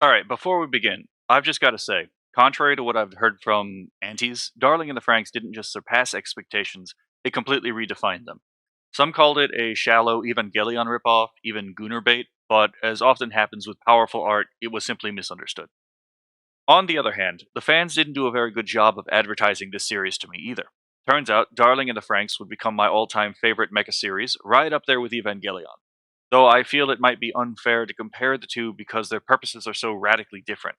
Alright, before we begin, I've just got to say, contrary to what I've heard from antis, Darling in the Franxx didn't just surpass expectations, it completely redefined them. Some called it a shallow Evangelion ripoff, even Gooner bait, but as often happens with powerful art, it was simply misunderstood. On the other hand, the fans didn't do a very good job of advertising this series to me either. Turns out, Darling in the Franxx would become my all-time favorite mecha series, right up there with Evangelion. Though I feel it might be unfair to compare the two because their purposes are so radically different.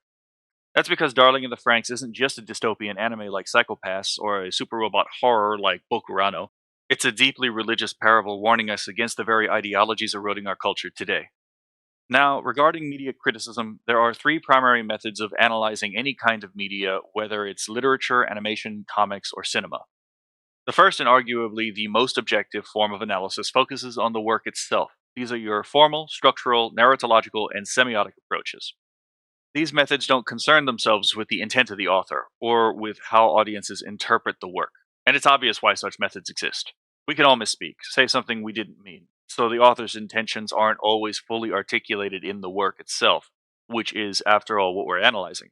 That's because Darling in the Franxx isn't just a dystopian anime like Psychopaths or a super robot horror like Bokurano. It's a deeply religious parable warning us against the very ideologies eroding our culture today. Now, regarding media criticism, there are three primary methods of analyzing any kind of media, whether it's literature, animation, comics, or cinema. The first and arguably the most objective form of analysis focuses on the work itself. These are your formal, structural, narratological, and semiotic approaches. These methods don't concern themselves with the intent of the author, or with how audiences interpret the work. And it's obvious why such methods exist. We can all misspeak, say something we didn't mean, so the author's intentions aren't always fully articulated in the work itself, which is, after all, what we're analyzing.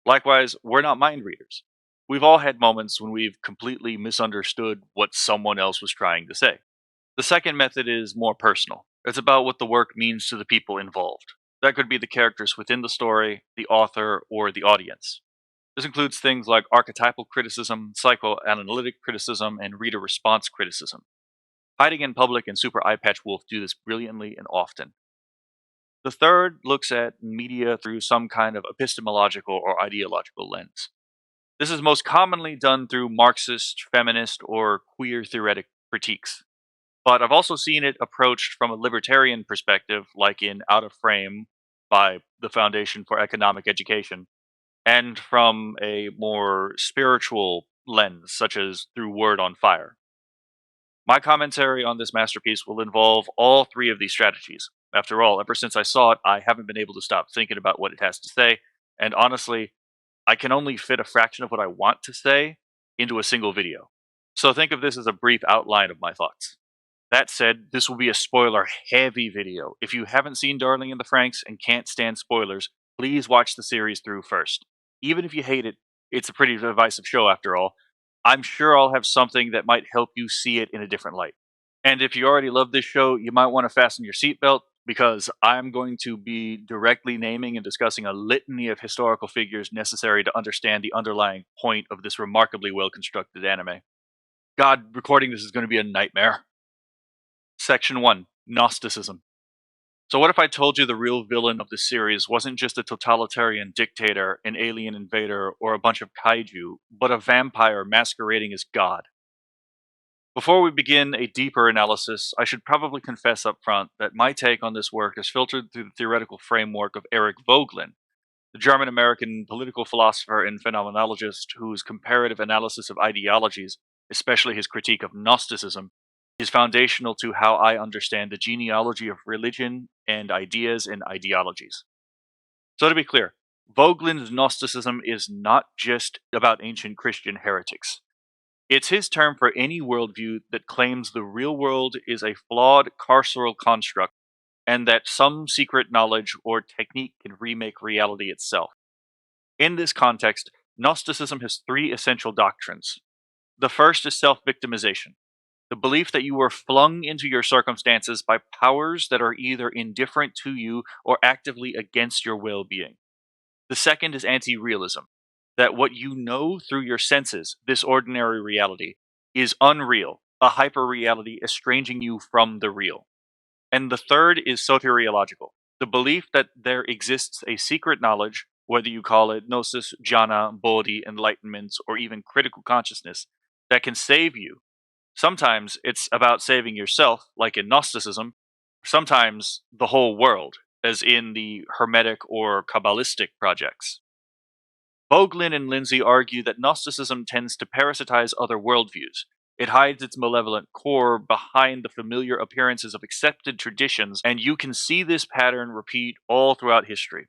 Likewise, we're not mind readers. We've all had moments when we've completely misunderstood what someone else was trying to say. The second method is more personal. It's about what the work means to the people involved. That could be the characters within the story, the author, or the audience. This includes things like archetypal criticism, psychoanalytic criticism, and reader response criticism. Hiding in Public and Super Eye Patch Wolf do this brilliantly and often. The third looks at media through some kind of epistemological or ideological lens. This is most commonly done through Marxist, feminist, or queer theoretic critiques. But I've also seen it approached from a libertarian perspective, like in Out of Frame by the Foundation for Economic Education, and from a more spiritual lens, such as through Word on Fire. My commentary on this masterpiece will involve all three of these strategies. After all, ever since I saw it, I haven't been able to stop thinking about what it has to say, and honestly, I can only fit a fraction of what I want to say into a single video. So think of this as a brief outline of my thoughts. That said, this will be a spoiler heavy video. If you haven't seen Darling in the Franxx and can't stand spoilers, please watch the series through first. Even if you hate it, it's a pretty divisive show after all. I'm sure I'll have something that might help you see it in a different light. And if you already love this show, you might want to fasten your seatbelt because I'm going to be directly naming and discussing a litany of historical figures necessary to understand the underlying point of this remarkably well constructed anime. God, recording this is going to be a nightmare. Section 1 Gnosticism. So, what if I told you the real villain of this series wasn't just a totalitarian dictator, an alien invader, or a bunch of kaiju, but a vampire masquerading as God? Before we begin a deeper analysis, I should probably confess up front that my take on this work is filtered through the theoretical framework of Eric Voegelin, the German American political philosopher and phenomenologist whose comparative analysis of ideologies, especially his critique of Gnosticism, is foundational to how I understand the genealogy of religion and ideas and ideologies. So, to be clear, Voegelin's Gnosticism is not just about ancient Christian heretics. It's his term for any worldview that claims the real world is a flawed carceral construct and that some secret knowledge or technique can remake reality itself. In this context, Gnosticism has three essential doctrines. The first is self victimization, the belief that you were flung into your circumstances by powers that are either indifferent to you or actively against your well being. The second is anti realism, that what you know through your senses, this ordinary reality, is unreal, a hyper reality estranging you from the real. And the third is soteriological, the belief that there exists a secret knowledge, whether you call it gnosis, jhana, bodhi, enlightenment, or even critical consciousness, that can save you. Sometimes it's about saving yourself, like in Gnosticism, sometimes the whole world, as in the Hermetic or Kabbalistic projects. Voegelin and Lindsay argue that Gnosticism tends to parasitize other worldviews. It hides its malevolent core behind the familiar appearances of accepted traditions, and you can see this pattern repeat all throughout history.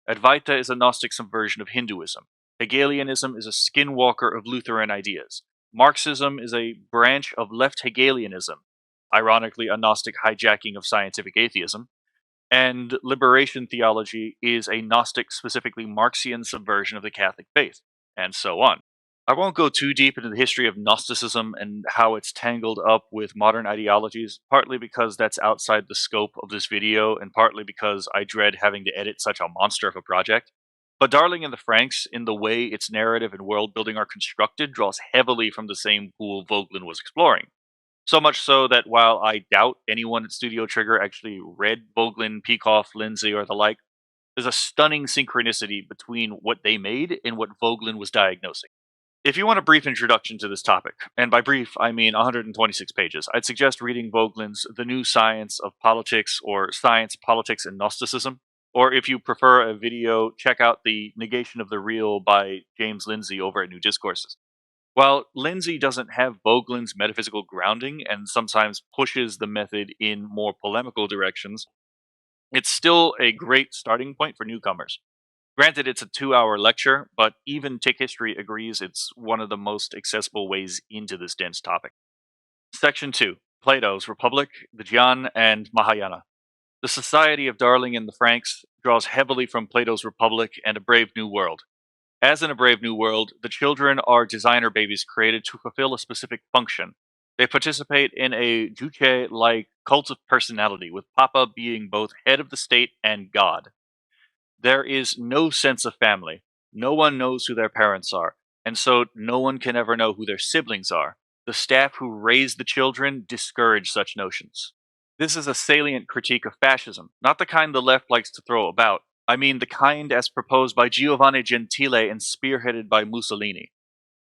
Advaita is a Gnostic subversion of Hinduism. Hegelianism is a skinwalker of Lutheran ideas. Marxism is a branch of left Hegelianism, ironically a Gnostic hijacking of scientific atheism. and liberation theology is a Gnostic, specifically Marxian subversion of the Catholic faith, and so on. I won't go too deep into the history of Gnosticism and how it's tangled up with modern ideologies, partly because that's outside the scope of this video, and partly because I dread having to edit such a monster of a project. But Darling in the Franxx, in the way its narrative and world building are constructed, draws heavily from the same pool Voegelin was exploring. So much so that while I doubt anyone at Studio Trigger actually read Voegelin, Peikoff, Lindsay, or the like, there's a stunning synchronicity between what they made and what Voegelin was diagnosing. If you want a brief introduction to this topic, and by brief I mean 126 pages, I'd suggest reading Voegelin's The New Science of Politics or Science, Politics, and Gnosticism. Or if you prefer a video, check out The Negation of the Real by James Lindsay over at New Discourses. While Lindsay doesn't have Voegelin's metaphysical grounding and sometimes pushes the method in more polemical directions, it's still a great starting point for newcomers. Granted, it's a 2-hour lecture, but even Tick History agrees it's one of the most accessible ways into this dense topic. Section 2. Plato's Republic, the Jiān, and Mahāyāna. The Society of Darling and the Franxx draws heavily from Plato's Republic and A Brave New World. As in A Brave New World, the children are designer babies created to fulfill a specific function. They participate in a Juche-like cult of personality, with Papa being both head of the state and God. There is no sense of family. No one knows who their parents are, and so no one can ever know who their siblings are. The staff who raise the children discourage such notions. This is a salient critique of fascism, not the kind the left likes to throw about. I mean the kind as proposed by Giovanni Gentile and spearheaded by Mussolini.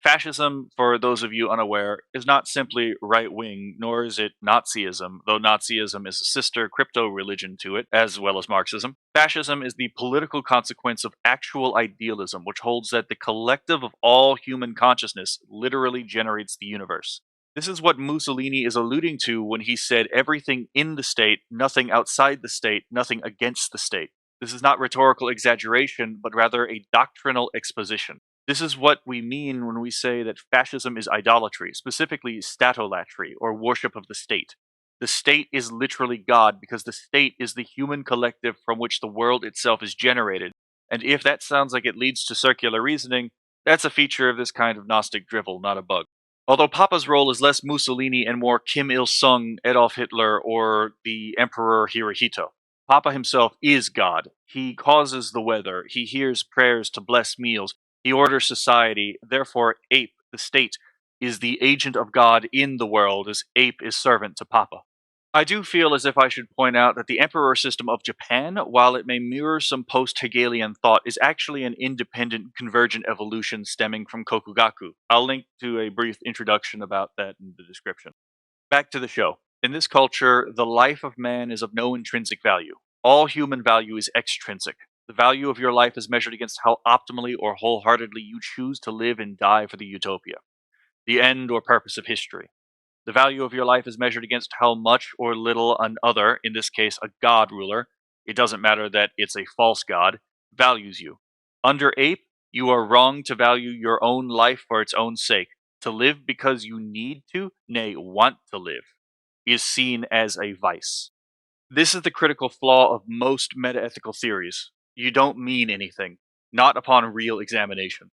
Fascism, for those of you unaware, is not simply right-wing, nor is it Nazism, though Nazism is a sister crypto-religion to it, as well as Marxism. Fascism is the political consequence of actual idealism, which holds that the collective of all human consciousness literally generates the universe. This is what Mussolini is alluding to when he said everything in the state, nothing outside the state, nothing against the state. This is not rhetorical exaggeration, but rather a doctrinal exposition. This is what we mean when we say that fascism is idolatry, specifically statolatry, or worship of the state. The state is literally God because the state is the human collective from which the world itself is generated. And if that sounds like it leads to circular reasoning, that's a feature of this kind of Gnostic drivel, not a bug. Although Papa's role is less Mussolini and more Kim Il-sung, Adolf Hitler, or the Emperor Hirohito. Papa himself is God. He causes the weather. He hears prayers to bless meals. He orders society. Therefore, Ape, the state, is the agent of God in the world, as Ape is servant to Papa. I do feel as if I should point out that the emperor system of Japan, while it may mirror some post-Hegelian thought, is actually an independent convergent evolution stemming from Kokugaku. I'll link to a brief introduction about that in the description. Back to the show. In this culture, the life of man is of no intrinsic value. All human value is extrinsic. The value of your life is measured against how optimally or wholeheartedly you choose to live and die for the utopia, the end or purpose of history. The value of your life is measured against how much or little an other, in this case a god ruler, it doesn't matter that it's a false god, values you. Under Ape, you are wrong to value your own life for its own sake. To live because you need to, nay, want to live, is seen as a vice. This is the critical flaw of most metaethical theories. You don't mean anything, not upon real examination.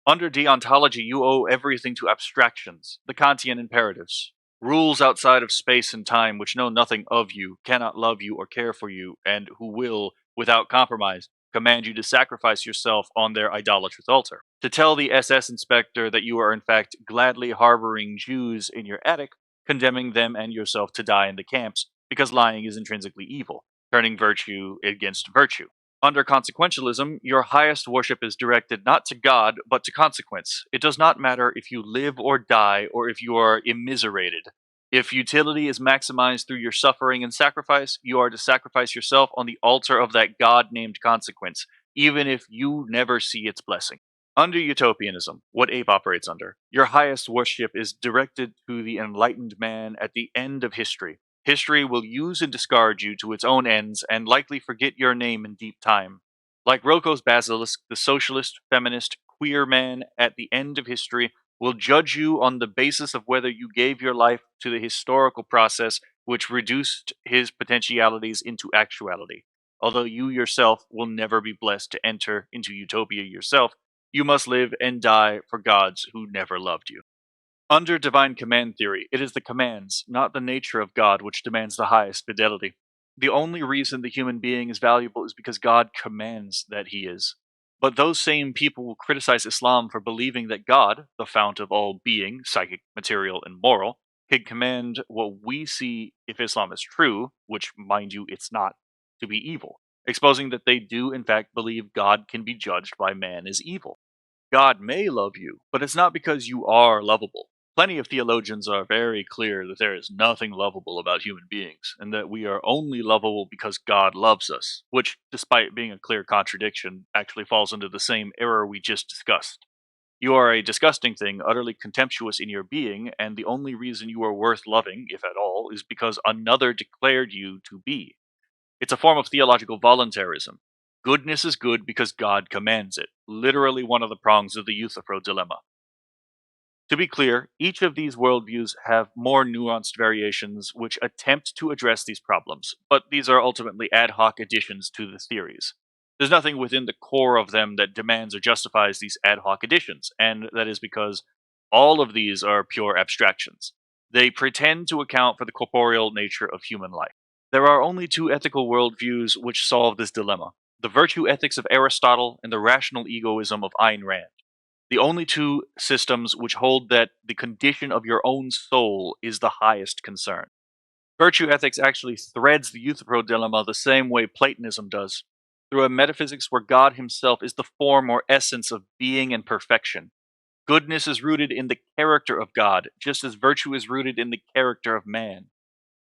Under deontology, you owe everything to abstractions, the Kantian imperatives. Rules outside of space and time which know nothing of you, cannot love you or care for you, and who will, without compromise, command you to sacrifice yourself on their idolatrous altar. To tell the SS inspector that you are in fact gladly harboring Jews in your attic, condemning them and yourself to die in the camps, because lying is intrinsically evil, turning virtue against virtue. Under consequentialism, your highest worship is directed not to God, but to consequence. It does not matter if you live or die, or if you are immiserated. If utility is maximized through your suffering and sacrifice, you are to sacrifice yourself on the altar of that God-named consequence, even if you never see its blessing. Under utopianism, what Ape operates under, your highest worship is directed to the enlightened man at the end of history. History will use and discard you to its own ends and likely forget your name in deep time. Like Roko's basilisk, the socialist, feminist, queer man at the end of history will judge you on the basis of whether you gave your life to the historical process which reduced his potentialities into actuality. Although you yourself will never be blessed to enter into utopia yourself, you must live and die for gods who never loved you. Under divine command theory, it is the commands, not the nature of God, which demands the highest fidelity. The only reason the human being is valuable is because God commands that he is. But those same people will criticize Islam for believing that God, the fount of all being, psychic, material, and moral, can command what we see if Islam is true, which, mind you, it's not, to be evil, exposing that they do in fact believe God can be judged by man as evil. God may love you, but it's not because you are lovable. Plenty of theologians are very clear that there is nothing lovable about human beings, and that we are only lovable because God loves us, which, despite being a clear contradiction, actually falls into the same error we just discussed. You are a disgusting thing, utterly contemptuous in your being, and the only reason you are worth loving, if at all, is because another declared you to be. It's a form of theological voluntarism. Goodness is good because God commands it, literally one of the prongs of the Euthyphro dilemma. To be clear, each of these worldviews have more nuanced variations which attempt to address these problems, but these are ultimately ad hoc additions to the theories. There's nothing within the core of them that demands or justifies these ad hoc additions, and that is because all of these are pure abstractions. They pretend to account for the corporeal nature of human life. There are only two ethical worldviews which solve this dilemma: the virtue ethics of Aristotle and the rational egoism of Ayn Rand. The only two systems which hold that the condition of your own soul is the highest concern. Virtue ethics actually threads the Euthyphro dilemma the same way Platonism does, through a metaphysics where God himself is the form or essence of being and perfection. Goodness is rooted in the character of God, just as virtue is rooted in the character of man.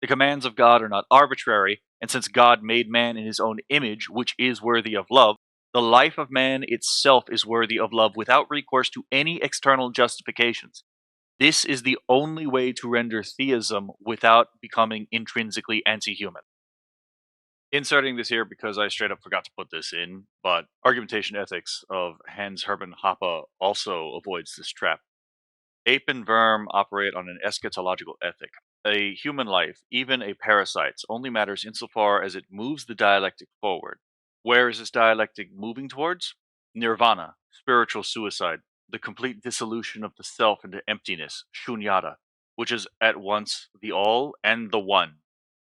The commands of God are not arbitrary, and since God made man in his own image, which is worthy of love, the life of man itself is worthy of love without recourse to any external justifications. This is the only way to render theism without becoming intrinsically anti-human. Inserting this here because I straight up forgot to put this in, but argumentation ethics of Hans Hermann Hoppe also avoids this trap. Ape and VIRM operate on an eschatological ethic. A human life, even a parasite's, only matters insofar as it moves the dialectic forward. Where is this dialectic moving towards? Nirvana, spiritual suicide, the complete dissolution of the self into emptiness, shunyata, which is at once the all and the one.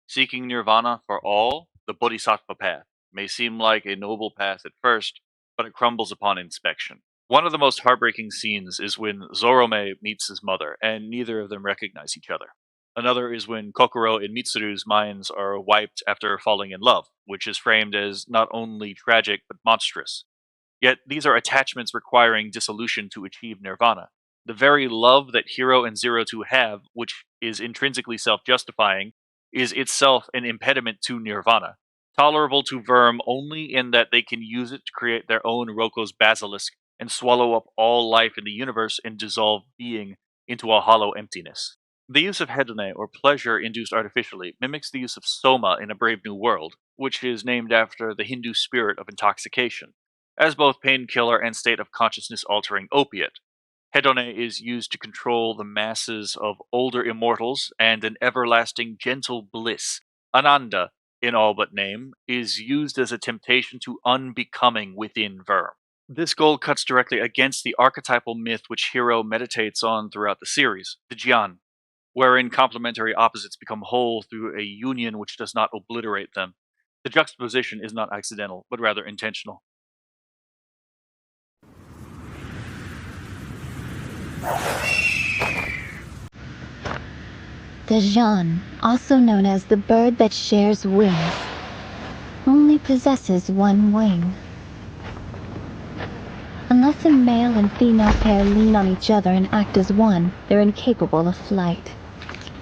Seeking nirvana for all, the Bodhisattva path, may seem like a noble path at first, but it crumbles upon inspection. One of the most heartbreaking scenes is when Zorome meets his mother, and neither of them recognize each other. Another is when Kokoro and Mitsuru's minds are wiped after falling in love, which is framed as not only tragic but monstrous. Yet these are attachments requiring dissolution to achieve nirvana. The very love that Hiro and Zero Two have, which is intrinsically self-justifying, is itself an impediment to nirvana, tolerable to VIRM only in that they can use it to create their own Roko's basilisk and swallow up all life in the universe and dissolve being into a hollow emptiness. The use of hedone, or pleasure induced artificially, mimics the use of soma in A Brave New World, which is named after the Hindu spirit of intoxication, as both painkiller and state of consciousness altering opiate. Hedone is used to control the masses of older immortals, and an everlasting gentle bliss, Ananda, in all but name, is used as a temptation to unbecoming within VIRM. This goal cuts directly against the archetypal myth which Hiro meditates on throughout the series, the Jiān, wherein complementary opposites become whole through a union which does not obliterate them. The juxtaposition is not accidental, but rather intentional. The Jiān, also known as the bird that shares wings, only possesses one wing. Unless a male and female pair lean on each other and act as one, they're incapable of flight.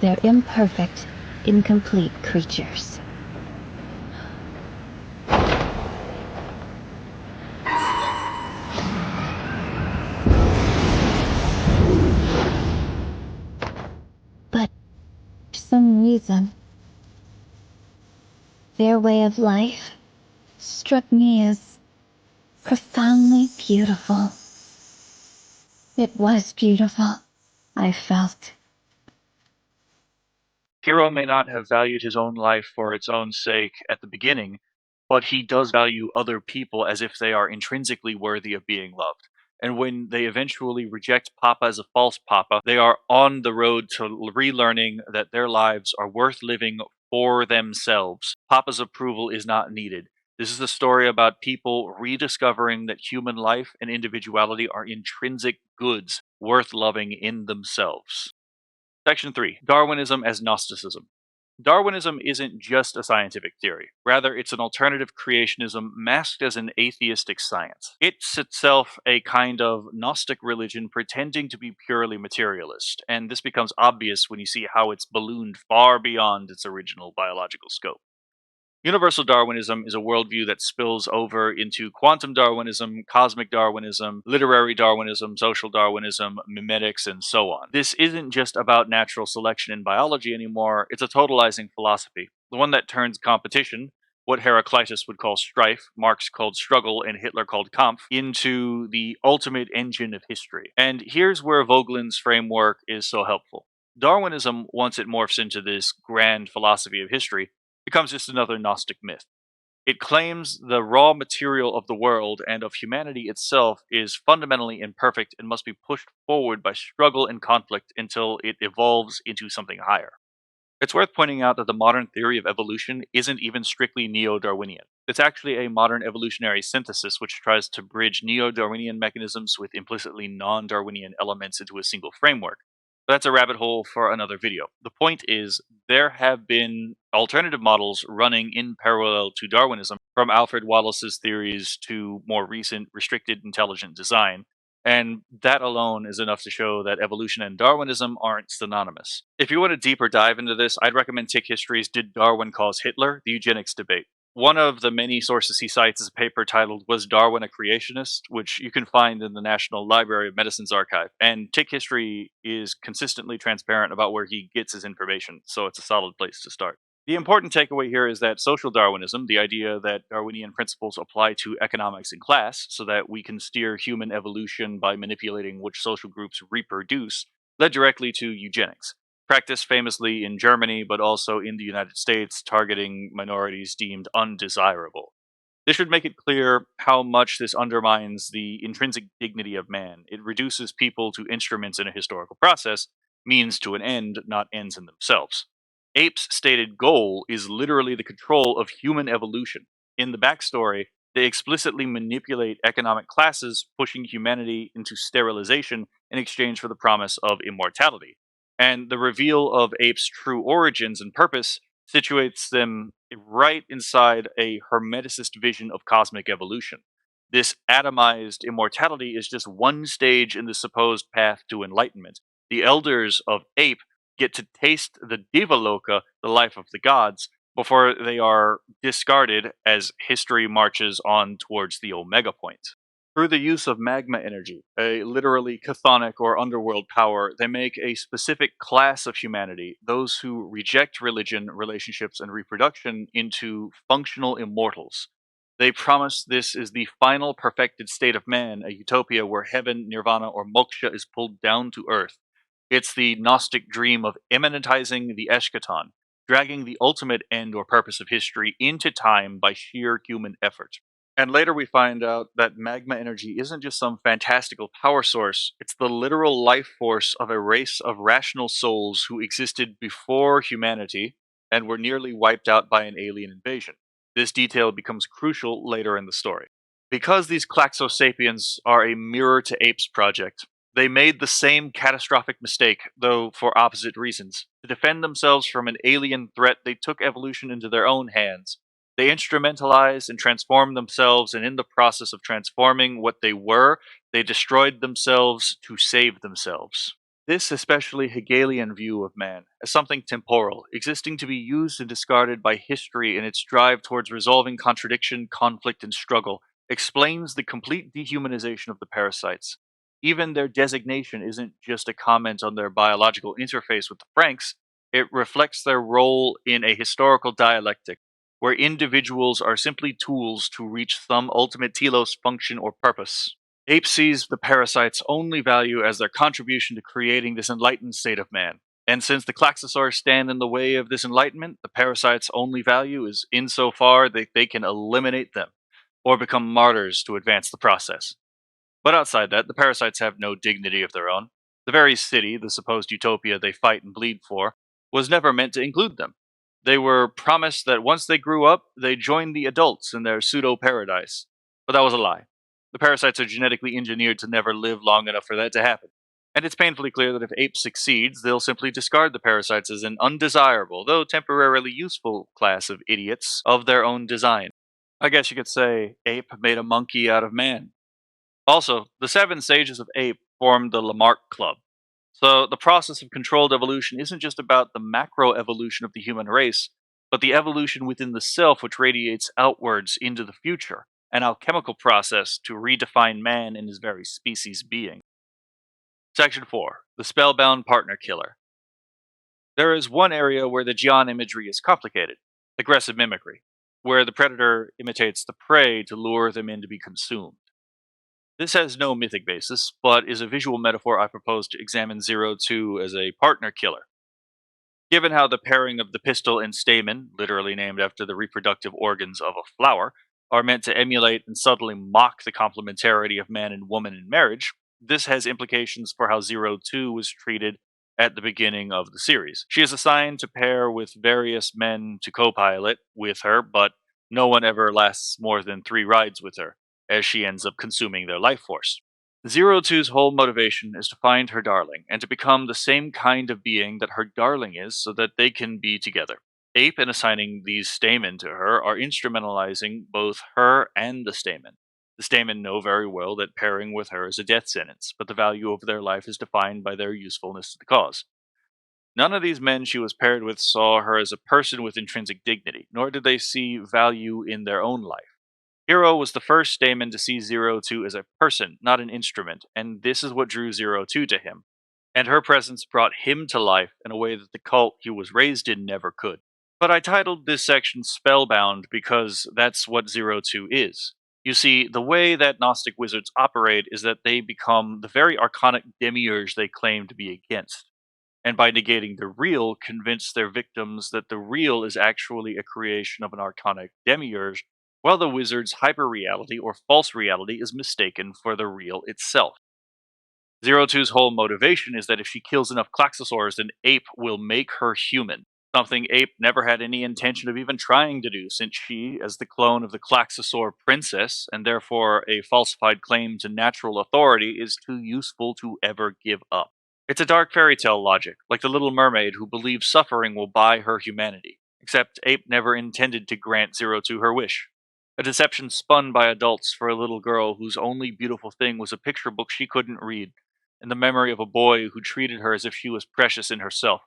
They're imperfect, incomplete creatures. But for some reason, their way of life struck me as profoundly beautiful. It was beautiful, I felt. Hiro may not have valued his own life for its own sake at the beginning, but he does value other people as if they are intrinsically worthy of being loved. And when they eventually reject Papa as a false Papa, they are on the road to relearning that their lives are worth living for themselves. Papa's approval is not needed. This is a story about people rediscovering that human life and individuality are intrinsic goods worth loving in themselves. Section 3. Darwinism as Gnosticism. Darwinism isn't just a scientific theory. Rather, it's an alternative creationism masked as an atheistic science. It's itself a kind of Gnostic religion pretending to be purely materialist, and this becomes obvious when you see how it's ballooned far beyond its original biological scope. Universal Darwinism is a worldview that spills over into quantum Darwinism, cosmic Darwinism, literary Darwinism, social Darwinism, mimetics, and so on. This isn't just about natural selection in biology anymore, it's a totalizing philosophy. The one that turns competition, what Heraclitus would call strife, Marx called struggle, and Hitler called Kampf, into the ultimate engine of history. And here's where Voegelin's framework is so helpful. Darwinism, once it morphs into this grand philosophy of history, becomes just another Gnostic myth. It claims the raw material of the world and of humanity itself is fundamentally imperfect and must be pushed forward by struggle and conflict until it evolves into something higher. It's worth pointing out that the modern theory of evolution isn't even strictly neo-Darwinian. It's actually a modern evolutionary synthesis which tries to bridge neo-Darwinian mechanisms with implicitly non-Darwinian elements into a single framework. But that's a rabbit hole for another video. The point is, there have been alternative models running in parallel to Darwinism, from Alfred Wallace's theories to more recent restricted intelligent design, and that alone is enough to show that evolution and Darwinism aren't synonymous. If you want a deeper dive into this, I'd recommend Tick History's Did Darwin Cause Hitler? The Eugenics Debate. One of the many sources he cites is a paper titled Was Darwin a Creationist?, which you can find in the National Library of Medicine's archive. And Tick History is consistently transparent about where he gets his information, so it's a solid place to start. The important takeaway here is that social Darwinism, the idea that Darwinian principles apply to economics and class so that we can steer human evolution by manipulating which social groups reproduce, led directly to eugenics, practiced famously in Germany but also in the United States, targeting minorities deemed undesirable. This should make it clear how much this undermines the intrinsic dignity of man. It reduces people to instruments in a historical process, means to an end, not ends in themselves. Apes' stated goal is literally the control of human evolution. In the backstory, they explicitly manipulate economic classes, pushing humanity into sterilization in exchange for the promise of immortality. And the reveal of apes' true origins and purpose situates them right inside a hermeticist vision of cosmic evolution. This atomized immortality is just one stage in the supposed path to enlightenment. The elders of ape get to taste the Devaloka, the life of the gods, before they are discarded as history marches on towards the Omega point. Through the use of magma energy, a literally chthonic or underworld power, they make a specific class of humanity, those who reject religion, relationships, and reproduction, into functional immortals. They promise this is the final perfected state of man, a utopia where heaven, nirvana, or moksha is pulled down to earth. It's the Gnostic dream of immanentizing the eschaton, dragging the ultimate end or purpose of history into time by sheer human effort. And later we find out that magma energy isn't just some fantastical power source, it's the literal life force of a race of rational souls who existed before humanity and were nearly wiped out by an alien invasion. This detail becomes crucial later in the story. Because these Klaxosapiens are a mirror to apes project, they made the same catastrophic mistake, though for opposite reasons. To defend themselves from an alien threat, they took evolution into their own hands. They instrumentalized and transformed themselves, and in the process of transforming what they were, they destroyed themselves to save themselves. This especially Hegelian view of man as something temporal, existing to be used and discarded by history in its drive towards resolving contradiction, conflict, and struggle, explains the complete dehumanization of the parasites. Even their designation isn't just a comment on their biological interface with the FranXX, it reflects their role in a historical dialectic, where individuals are simply tools to reach some ultimate telos function or purpose. Ape sees the parasites' only value as their contribution to creating this enlightened state of man. And since the Klaxosaurs stand in the way of this enlightenment, the parasites' only value is insofar that they can eliminate them, or become martyrs to advance the process. But outside that, the parasites have no dignity of their own. The very city, the supposed utopia they fight and bleed for, was never meant to include them. They were promised that once they grew up, they'd join the adults in their pseudo paradise. But that was a lie. The parasites are genetically engineered to never live long enough for that to happen. And it's painfully clear that if Ape succeeds, they'll simply discard the parasites as an undesirable, though temporarily useful, class of idiots of their own design. I guess you could say Ape made a monkey out of man. Also, the seven sages of Ape formed the Lamarck Club. So the process of controlled evolution isn't just about the macro evolution of the human race, but the evolution within the self which radiates outwards into the future, an alchemical process to redefine man in his very species being. Section 4. The Spellbound Partner Killer. There is one area where the Jiān imagery is complicated: aggressive mimicry, where the predator imitates the prey to lure them in to be consumed. This has no mythic basis, but is a visual metaphor I propose to examine Zero Two as a partner killer. Given how the pairing of the pistil and stamen, literally named after the reproductive organs of a flower, are meant to emulate and subtly mock the complementarity of man and woman in marriage, this has implications for how Zero Two was treated at the beginning of the series. She is assigned to pair with various men to co-pilot with her, but no one ever lasts more than 3 rides with her, as she ends up consuming their life force. Zero Two's whole motivation is to find her darling, and to become the same kind of being that her darling is so that they can be together. Ape, in assigning these stamen to her, are instrumentalizing both her and the stamen. The stamen know very well that pairing with her is a death sentence, but the value of their life is defined by their usefulness to the cause. None of these men she was paired with saw her as a person with intrinsic dignity, nor did they see value in their own life. Hiro was the first stamen to see Zero Two as a person, not an instrument, and this is what drew Zero Two to him. And her presence brought him to life in a way that the cult he was raised in never could. But I titled this section Spellbound because that's what Zero Two is. You see, the way that Gnostic wizards operate is that they become the very archonic demiurge they claim to be against, and by negating the real, convince their victims that the real is actually a creation of an archonic demiurge, while the wizard's hyper-reality or false reality is mistaken for the real itself. Zero Two's whole motivation is that if she kills enough Klaxosaurs, then Ape will make her human, something Ape never had any intention of even trying to do, since she, as the clone of the Klaxosaur princess, and therefore a falsified claim to natural authority, is too useful to ever give up. It's a dark fairy tale logic, like the Little Mermaid who believes suffering will buy her humanity, except Ape never intended to grant Zero Two her wish. A deception spun by adults for a little girl whose only beautiful thing was a picture book she couldn't read, and the memory of a boy who treated her as if she was precious in herself.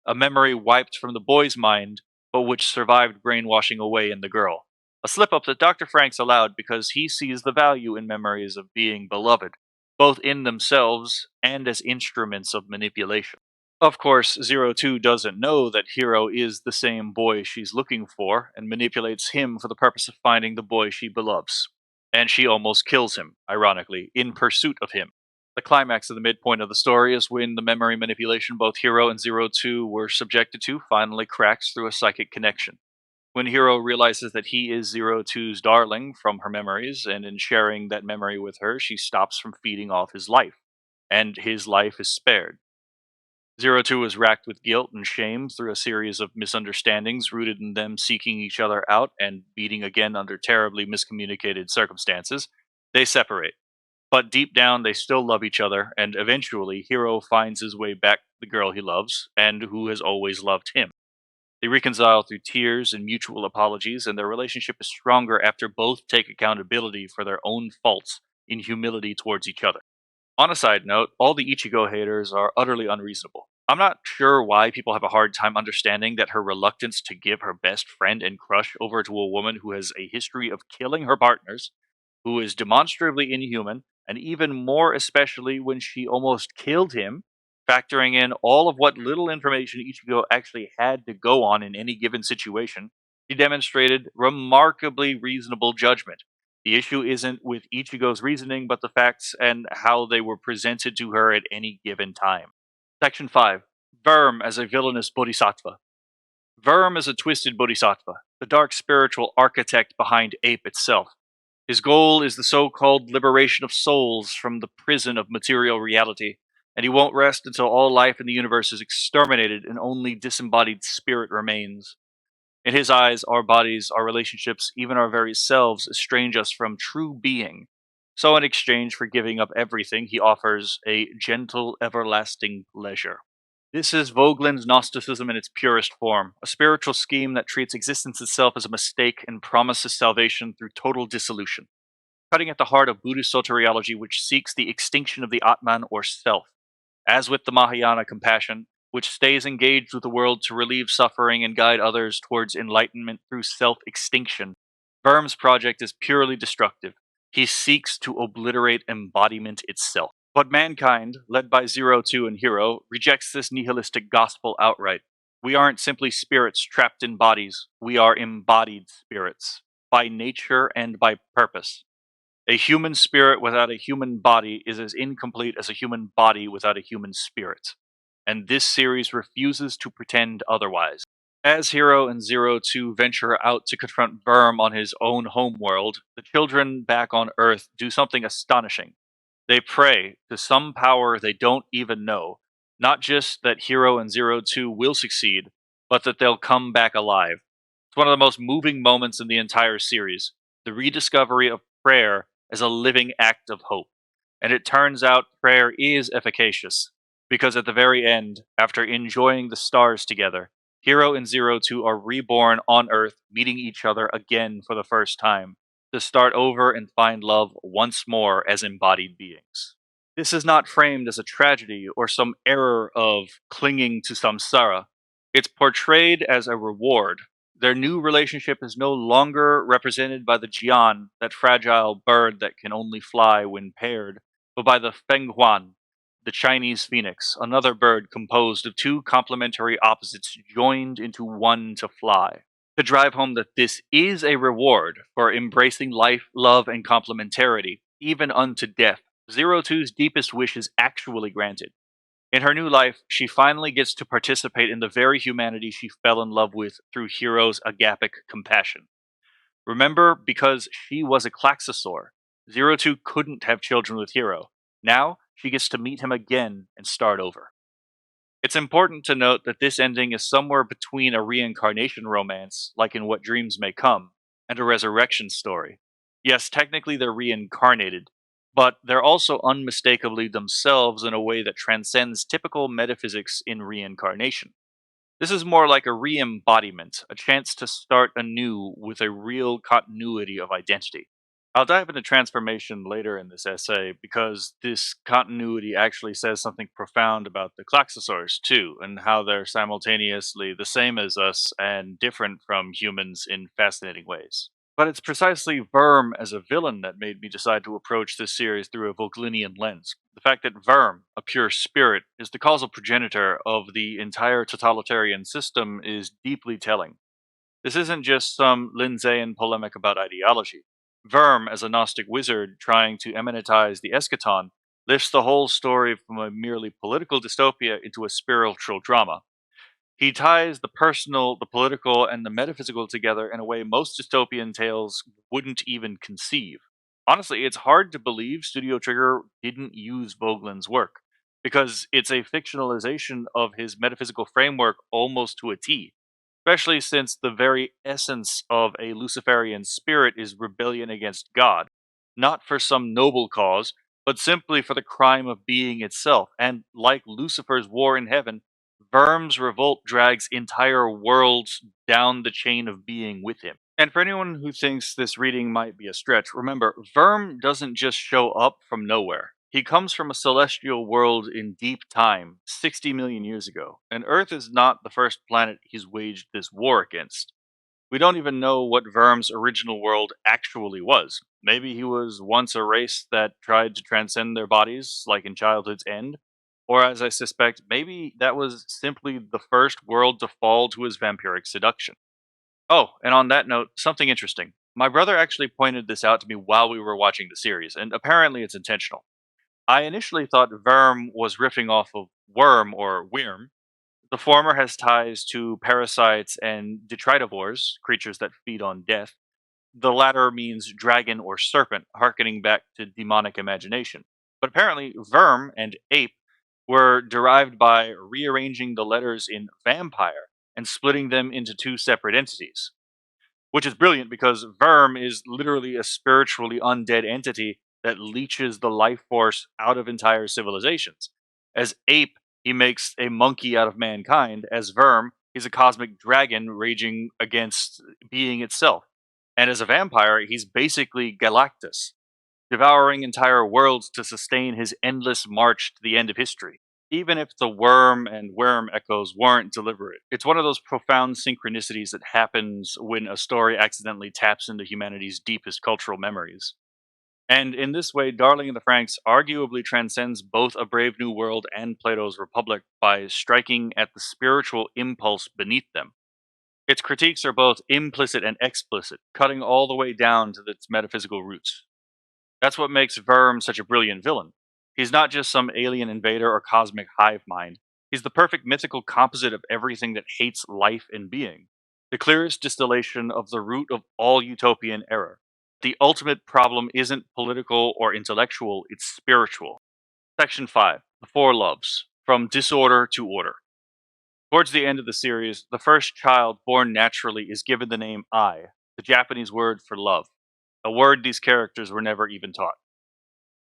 A memory wiped from the boy's mind, but which survived brainwashing away in the girl. A slip-up that Dr. FranXX allowed because he sees the value in memories of being beloved, both in themselves and as instruments of manipulation. Of course, Zero Two doesn't know that Hiro is the same boy she's looking for, and manipulates him for the purpose of finding the boy she beloves. And she almost kills him, ironically, in pursuit of him. The climax of the midpoint of the story is when the memory manipulation both Hiro and Zero Two were subjected to finally cracks through a psychic connection. When Hiro realizes that he is Zero Two's darling from her memories, and in sharing that memory with her, she stops from feeding off his life, and his life is spared. Zero Two is racked with guilt and shame through a series of misunderstandings rooted in them seeking each other out and meeting again under terribly miscommunicated circumstances. They separate. But deep down, they still love each other, and eventually, Hiro finds his way back to the girl he loves, and who has always loved him. They reconcile through tears and mutual apologies, and their relationship is stronger after both take accountability for their own faults in humility towards each other. On a side note, all the Ichigo haters are utterly unreasonable. I'm not sure why people have a hard time understanding that her reluctance to give her best friend and crush over to a woman who has a history of killing her partners, who is demonstrably inhuman, and even more especially when she almost killed him, factoring in all of what little information Ichigo actually had to go on in any given situation, she demonstrated remarkably reasonable judgment. The issue isn't with Ichigo's reasoning, but the facts and how they were presented to her at any given time. Section 5. VIRM as a villainous Bodhisattva. VIRM is a twisted Bodhisattva, the dark spiritual architect behind Ape itself. His goal is the so-called liberation of souls from the prison of material reality, and he won't rest until all life in the universe is exterminated and only disembodied spirit remains. In his eyes, our bodies, our relationships, even our very selves estrange us from true being. So in exchange for giving up everything, he offers a gentle, everlasting pleasure. This is Voegelin's Gnosticism in its purest form, a spiritual scheme that treats existence itself as a mistake and promises salvation through total dissolution, cutting at the heart of Buddhist soteriology, which seeks the extinction of the Atman or self. As with the Mahāyāna compassion, which stays engaged with the world to relieve suffering and guide others towards enlightenment through self-extinction, VIRM's project is purely destructive. He seeks to obliterate embodiment itself. But mankind, led by Zero Two and Hiro, rejects this nihilistic gospel outright. We aren't simply spirits trapped in bodies, we are embodied spirits, by nature and by purpose. A human spirit without a human body is as incomplete as a human body without a human spirit. And this series refuses to pretend otherwise. As Hiro and Zero Two venture out to confront VIRM on his own homeworld, the children back on Earth do something astonishing. They pray to some power they don't even know, not just that Hiro and Zero Two will succeed, but that they'll come back alive. It's one of the most moving moments in the entire series, the rediscovery of prayer as a living act of hope. And it turns out prayer is efficacious, because at the very end, after enjoying the stars together, Hiro and Zero Two are reborn on Earth, meeting each other again for the first time, to start over and find love once more as embodied beings. This is not framed as a tragedy or some error of clinging to samsara. It's portrayed as a reward. Their new relationship is no longer represented by the Jiān, that fragile bird that can only fly when paired, but by the Fenghuan, the Chinese phoenix, another bird composed of two complementary opposites joined into one to fly. To drive home that this is a reward for embracing life, love, and complementarity, even unto death, Zero Two's deepest wish is actually granted. In her new life, she finally gets to participate in the very humanity she fell in love with through Hiro's agapic compassion. Remember, because she was a Klaxosaur, Zero Two couldn't have children with Hiro. Now, she gets to meet him again and start over. It's important to note that this ending is somewhere between a reincarnation romance, like in What Dreams May Come, and a resurrection story. Yes, technically they're reincarnated, but they're also unmistakably themselves in a way that transcends typical metaphysics in reincarnation. This is more like a re-embodiment, a chance to start anew with a real continuity of identity. I'll dive into transformation later in this essay because this continuity actually says something profound about the Klaxosaurs too, and how they're simultaneously the same as us and different from humans in fascinating ways. But it's precisely VIRM as a villain that made me decide to approach this series through a Vogelinian lens. The fact that VIRM, a pure spirit, is the causal progenitor of the entire totalitarian system is deeply telling. This isn't just some Linnaean polemic about ideology. VIRM, as a Gnostic wizard trying to eminentize the eschaton, lifts the whole story from a merely political dystopia into a spiritual drama. He ties the personal, the political, and the metaphysical together in a way most dystopian tales wouldn't even conceive. Honestly, it's hard to believe Studio Trigger didn't use Vogelin's work, because it's a fictionalization of his metaphysical framework almost to a T, especially since the very essence of a Luciferian spirit is rebellion against God, not for some noble cause, but simply for the crime of being itself, and like Lucifer's war in heaven, VIRM's revolt drags entire worlds down the chain of being with him. And for anyone who thinks this reading might be a stretch, remember, VIRM doesn't just show up from nowhere. He comes from a celestial world in deep time, 60 million years ago, and Earth is not the first planet he's waged this war against. We don't even know what VIRM's original world actually was. Maybe he was once a race that tried to transcend their bodies, like in Childhood's End. Or, as I suspect, maybe that was simply the first world to fall to his vampiric seduction. Oh, and on that note, something interesting. My brother actually pointed this out to me while we were watching the series, and apparently it's intentional. I initially thought VIRM was riffing off of Worm or Wyrm, The former has ties to parasites and detritivores, creatures that feed on death. The latter means dragon or serpent, harkening back to demonic imagination. But apparently, VIRM and ape were derived by rearranging the letters in vampire and splitting them into two separate entities. Which is brilliant because VIRM is literally a spiritually undead entity that leeches the life force out of entire civilizations. As ape, he makes a monkey out of mankind. As VIRM, he's a cosmic dragon raging against being itself. And as a vampire, he's basically Galactus, devouring entire worlds to sustain his endless march to the end of history. Even if the worm and worm echoes weren't deliberate, it's one of those profound synchronicities that happens when a story accidentally taps into humanity's deepest cultural memories. And in this way, Darling in the Franxx arguably transcends both A Brave New World and Plato's Republic by striking at the spiritual impulse beneath them. Its critiques are both implicit and explicit, cutting all the way down to its metaphysical roots. That's what makes VIRM such a brilliant villain. He's not just some alien invader or cosmic hive mind. He's the perfect mythical composite of everything that hates life and being. The clearest distillation of the root of all utopian error. The ultimate problem isn't political or intellectual, it's spiritual. Section 5, The Four Loves, From Disorder to Order. Towards the end of the series, the first child born naturally is given the name I, the Japanese word for love, a word these characters were never even taught.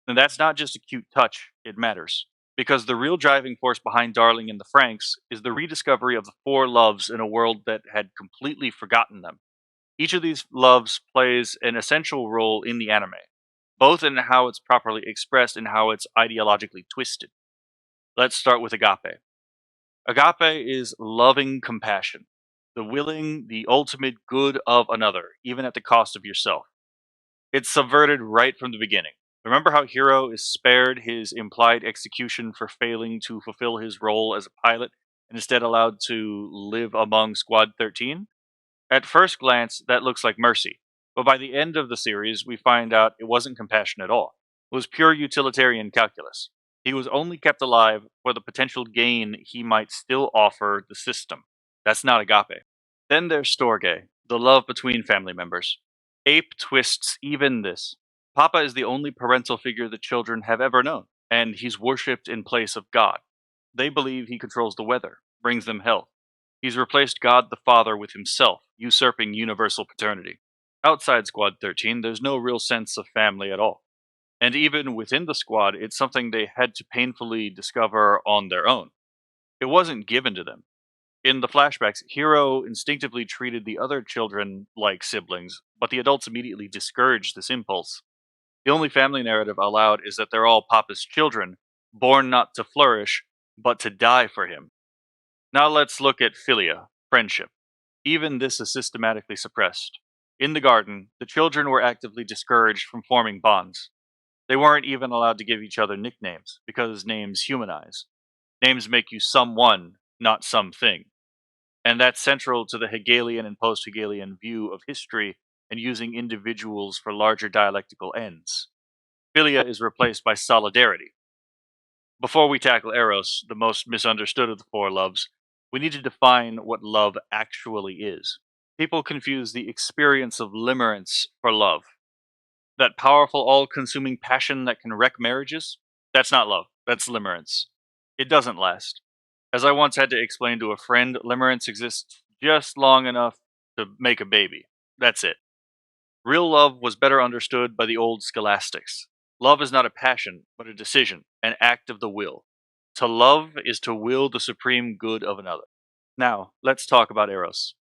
And that's not just a cute touch, it matters. Because the real driving force behind Darling in the Franxx is the rediscovery of the four loves in a world that had completely forgotten them. Each of these loves plays an essential role in the anime, both in how it's properly expressed and how it's ideologically twisted. Let's start with agape. Agape is loving compassion, the willing the ultimate good of another, even at the cost of yourself. It's subverted right from the beginning. Remember how Hiro is spared his implied execution for failing to fulfill his role as a pilot and instead allowed to live among Squad 13? At first glance, that looks like mercy, but by the end of the series, we find out it wasn't compassion at all. It was pure utilitarian calculus. He was only kept alive for the potential gain he might still offer the system. That's not agape. Then there's Storge, the love between family members. Ape twists even this. Papa is the only parental figure the children have ever known, and he's worshipped in place of God. They believe he controls the weather, brings them health. He's replaced God the Father with himself, usurping universal paternity. Outside Squad 13, there's no real sense of family at all. And even within the squad, it's something they had to painfully discover on their own. It wasn't given to them. In the flashbacks, Hiro instinctively treated the other children like siblings, but the adults immediately discouraged this impulse. The only family narrative allowed is that they're all Papa's children, born not to flourish, but to die for him. Now let's look at philia, friendship. Even this is systematically suppressed. In the garden, the children were actively discouraged from forming bonds. They weren't even allowed to give each other nicknames, because names humanize. Names make you someone, not something. And that's central to the Hegelian and post Hegelian view of history and using individuals for larger dialectical ends. Philia is replaced by solidarity. Before we tackle Eros, the most misunderstood of the four loves, we need to define what love actually is. People confuse the experience of limerence for love. That powerful, all-consuming passion that can wreck marriages? That's not love. That's limerence. It doesn't last. As I once had to explain to a friend, limerence exists just long enough to make a baby. That's it. Real love was better understood by the old scholastics. Love is not a passion, but a decision, an act of the will. To love is to will the supreme good of another. Now, let's talk about Eros.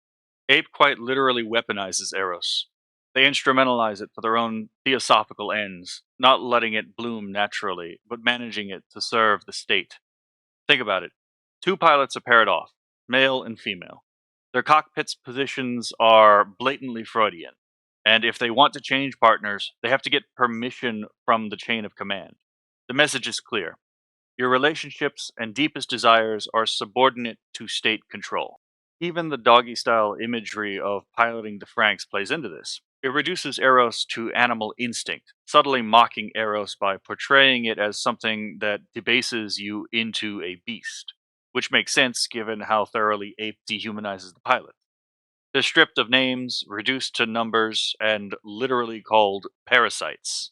Ape quite literally weaponizes Eros. They instrumentalize it for their own theosophical ends, not letting it bloom naturally, but managing it to serve the state. Think about it. Two pilots are paired off, male and female. Their cockpit's positions are blatantly Freudian, and if they want to change partners, they have to get permission from the chain of command. The message is clear. Your relationships and deepest desires are subordinate to state control. Even the doggy-style imagery of piloting the Franxx plays into this. It reduces Eros to animal instinct, subtly mocking Eros by portraying it as something that debases you into a beast. which makes sense given how thoroughly Ape dehumanizes the pilot. They're stripped of names, reduced to numbers, and literally called parasites.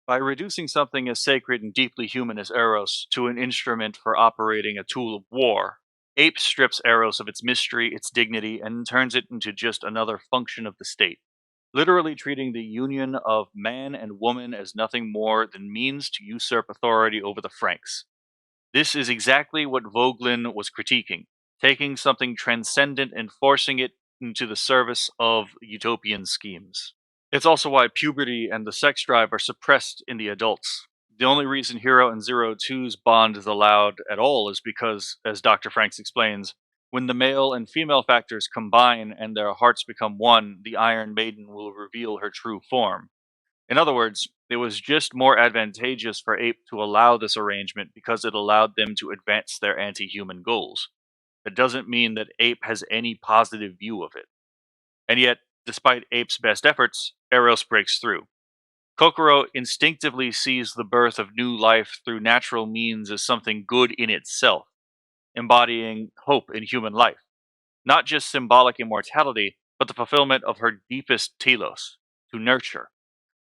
By reducing something as sacred and deeply human as Eros to an instrument for operating a tool of war, Ape strips Eros of its mystery, its dignity, and turns it into just another function of the state, literally treating the union of man and woman as nothing more than means to usurp authority over the FranXX. This is exactly what Voegelin was critiquing, taking something transcendent and forcing it into the service of utopian schemes. It's also why puberty and the sex drive are suppressed in the adults. The only reason Hiro and Zero Two's bond is allowed at all is because, as Dr. Franks explains, when the male and female factors combine and their hearts become one, the Iron Maiden will reveal her true form. In other words, it was just more advantageous for Ape to allow this arrangement because it allowed them to advance their anti-human goals. It doesn't mean that Ape has any positive view of it. And yet, despite Ape's best efforts, Eros breaks through. Kokoro instinctively sees the birth of new life through natural means as something good in itself, embodying hope in human life. Not just symbolic immortality, but the fulfillment of her deepest telos, to nurture.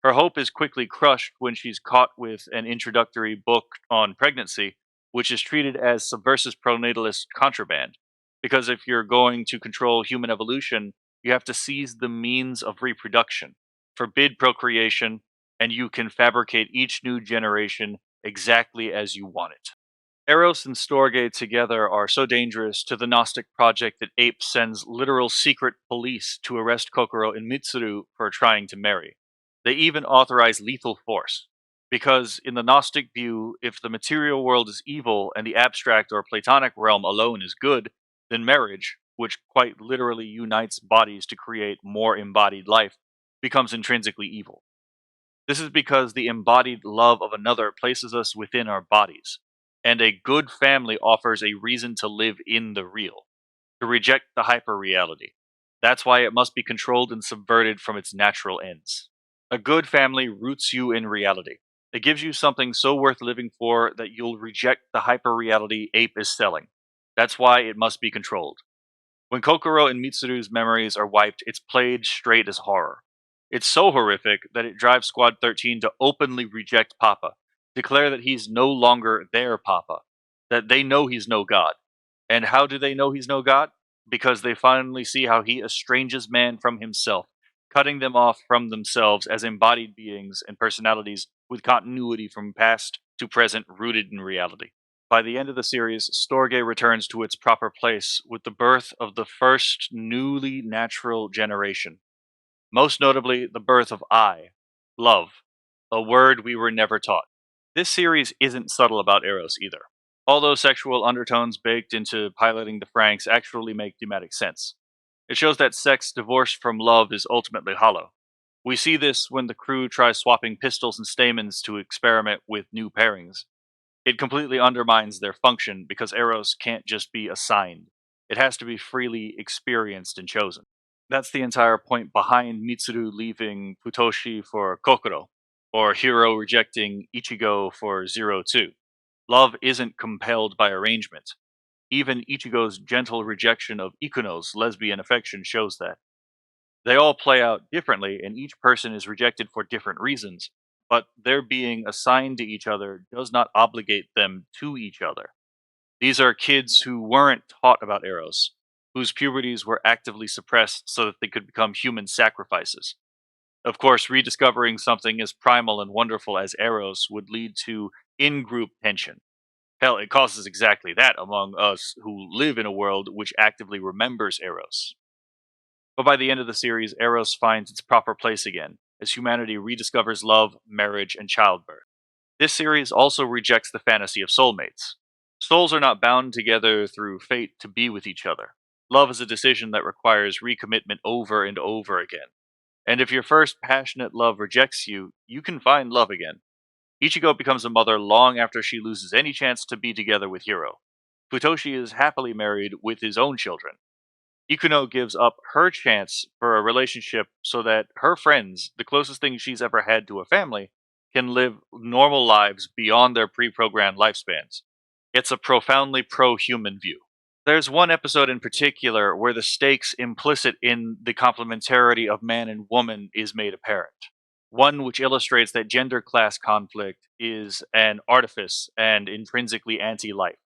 Her hope is quickly crushed when she's caught with an introductory book on pregnancy, which is treated as subversive pronatalist contraband. Because if you're going to control human evolution, you have to seize the means of reproduction, forbid procreation, and you can fabricate each new generation exactly as you want it. Eros and Storge together are so dangerous to the Gnostic project that Ape sends literal secret police to arrest Kokoro and Mitsuru for trying to marry. They even authorize lethal force. Because, in the Gnostic view, if the material world is evil and the abstract or Platonic realm alone is good, then marriage, which quite literally unites bodies to create more embodied life, becomes intrinsically evil. This is because the embodied love of another places us within our bodies, and a good family offers a reason to live in the real, to reject the hyper-reality. That's why it must be controlled and subverted from its natural ends. A good family roots you in reality. It gives you something so worth living for that you'll reject the hyper-reality Ape is selling. That's why it must be controlled. When Kokoro and Mitsuru's memories are wiped, it's played straight as horror. It's so horrific that it drives Squad 13 to openly reject Papa, declare that he's no longer their Papa, that they know he's no god. And how do they know he's no god? Because they finally see how he estranges man from himself, cutting them off from themselves as embodied beings and personalities with continuity from past to present rooted in reality. By the end of the series, Storge returns to its proper place with the birth of the first newly natural generation. Most notably, the birth of love, a word we were never taught. This series isn't subtle about Eros either. All those sexual undertones baked into piloting the FranXX actually make thematic sense. It shows that sex divorced from love is ultimately hollow. We see this when the crew tries swapping pistols and stamens to experiment with new pairings. It completely undermines their function because Eros can't just be assigned. It has to be freely experienced and chosen. That's the entire point behind Mitsuru leaving Futoshi for Kokoro, or Hiro rejecting Ichigo for Zero Two. Love isn't compelled by arrangement. Even Ichigo's gentle rejection of Ikuno's lesbian affection shows that. They all play out differently, and each person is rejected for different reasons, but their being assigned to each other does not obligate them to each other. These are kids who weren't taught about Eros, whose puberties were actively suppressed so that they could become human sacrifices. Of course, rediscovering something as primal and wonderful as Eros would lead to in-group tension. Hell, it causes exactly that among us who live in a world which actively remembers Eros. But by the end of the series, Eros finds its proper place again, as humanity rediscovers love, marriage, and childbirth. This series also rejects the fantasy of soulmates. Souls are not bound together through fate to be with each other. Love is a decision that requires recommitment over and over again. And if your first passionate love rejects you, you can find love again. Ichigo becomes a mother long after she loses any chance to be together with Hiro. Futoshi is happily married with his own children. Ikuno gives up her chance for a relationship so that her friends, the closest thing she's ever had to a family, can live normal lives beyond their pre-programmed lifespans. It's a profoundly pro-human view. There's one episode in particular where the stakes implicit in the complementarity of man and woman is made apparent. One which illustrates that gender class conflict is an artifice and intrinsically anti life.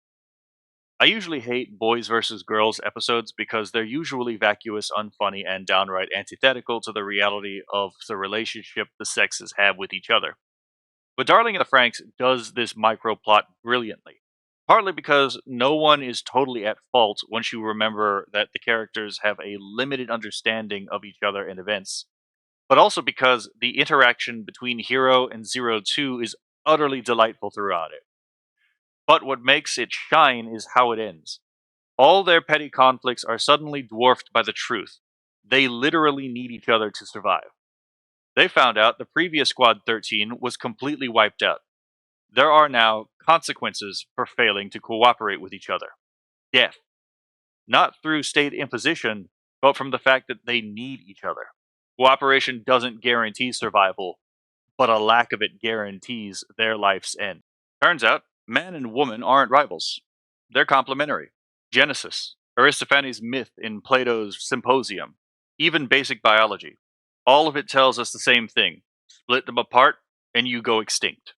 I usually hate boys versus girls episodes because they're usually vacuous, unfunny, and downright antithetical to the reality of the relationship the sexes have with each other. But Darling in the Franxx does this microplot brilliantly. Partly because no one is totally at fault once you remember that the characters have a limited understanding of each other and events, but also because the interaction between Hiro and Zero Two is utterly delightful throughout it. But what makes it shine is how it ends. All their petty conflicts are suddenly dwarfed by the truth. They literally need each other to survive. They found out the previous Squad 13 was completely wiped out. There are now consequences for failing to cooperate with each other. Death. Not through state imposition, but from the fact that they need each other. Cooperation doesn't guarantee survival, but a lack of it guarantees their life's end. Turns out, man and woman aren't rivals. They're complementary. Genesis, Aristophanes' myth in Plato's Symposium, even basic biology. All of it tells us the same thing. Split them apart, and you go extinct.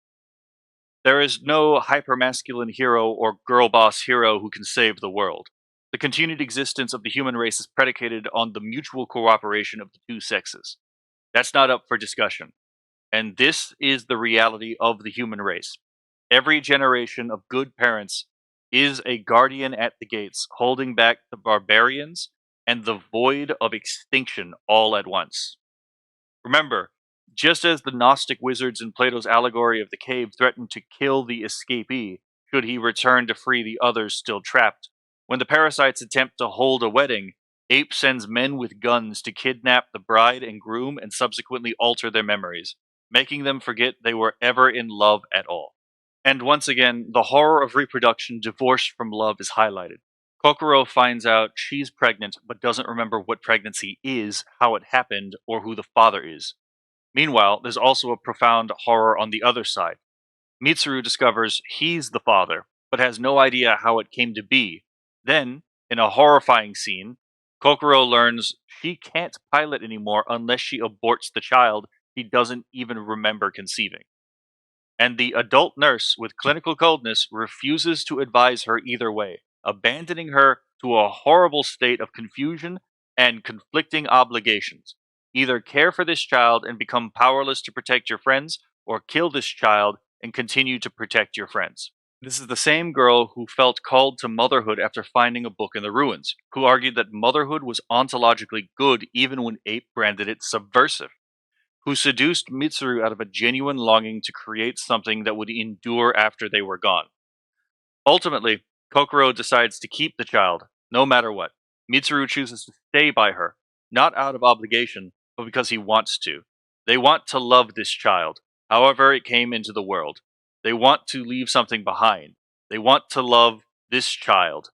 There is no hypermasculine hero or girl boss hero who can save the world. The continued existence of the human race is predicated on the mutual cooperation of the two sexes. That's not up for discussion. And this is the reality of the human race. Every generation of good parents is a guardian at the gates, holding back the barbarians and the void of extinction all at once. Remember, just as the Gnostic wizards in Plato's allegory of the cave threatened to kill the escapee should he return to free the others still trapped, when the parasites attempt to hold a wedding, Ape sends men with guns to kidnap the bride and groom and subsequently alter their memories, making them forget they were ever in love at all. And once again, the horror of reproduction divorced from love is highlighted. Kokoro finds out she's pregnant but doesn't remember what pregnancy is, how it happened, or who the father is. Meanwhile, there's also a profound horror on the other side. Mitsuru discovers he's the father, but has no idea how it came to be. Then, in a horrifying scene, Kokoro learns she can't pilot anymore unless she aborts the child he doesn't even remember conceiving. And the adult nurse, with clinical coldness, refuses to advise her either way, abandoning her to a horrible state of confusion and conflicting obligations. Either care for this child and become powerless to protect your friends, or kill this child and continue to protect your friends. This is the same girl who felt called to motherhood after finding a book in the ruins, who argued that motherhood was ontologically good even when Ape branded it subversive, who seduced Mitsuru out of a genuine longing to create something that would endure after they were gone. Ultimately, Kokoro decides to keep the child, no matter what. Mitsuru chooses to stay by her, not out of obligation, but because he wants to. They want to love this child, however it came into the world. They want to leave something behind. They want to love this child.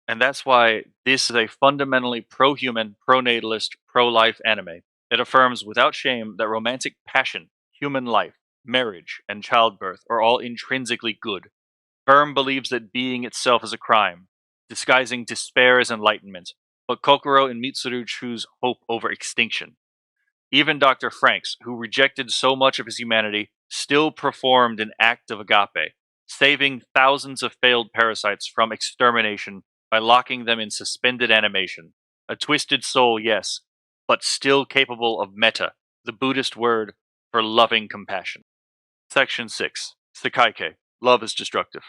And that's why this is a fundamentally pro-human, pro-natalist, pro-life anime. It affirms without shame that romantic passion, human life, marriage, and childbirth are all intrinsically good. VIRM believes that being itself is a crime, disguising despair as enlightenment, but Kokoro and Mitsuru choose hope over extinction. Even Dr. FranXX, who rejected so much of his humanity, still performed an act of agape, saving thousands of failed parasites from extermination by locking them in suspended animation. A twisted soul, yes, but still capable of metta, the Buddhist word for loving compassion. Section 6. Sekaikei. Love is destructive.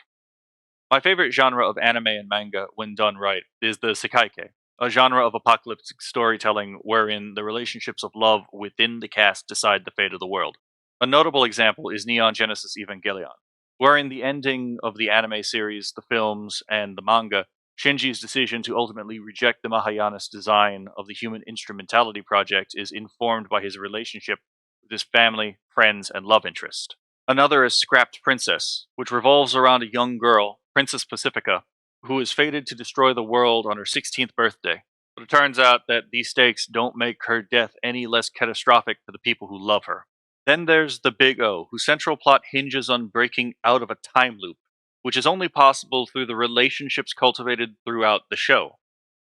My favorite genre of anime and manga, when done right, is the Sekaikei, a genre of apocalyptic storytelling wherein the relationships of love within the cast decide the fate of the world. A notable example is Neon Genesis Evangelion, wherein the ending of the anime series, the films, and the manga, Shinji's decision to ultimately reject the Mahāyāna's design of the human instrumentality project is informed by his relationship with his family, friends, and love interest. Another is Scrapped Princess, which revolves around a young girl, Princess Pacifica, who is fated to destroy the world on her 16th birthday. But it turns out that these stakes don't make her death any less catastrophic for the people who love her. Then there's the Big O, whose central plot hinges on breaking out of a time loop, which is only possible through the relationships cultivated throughout the show.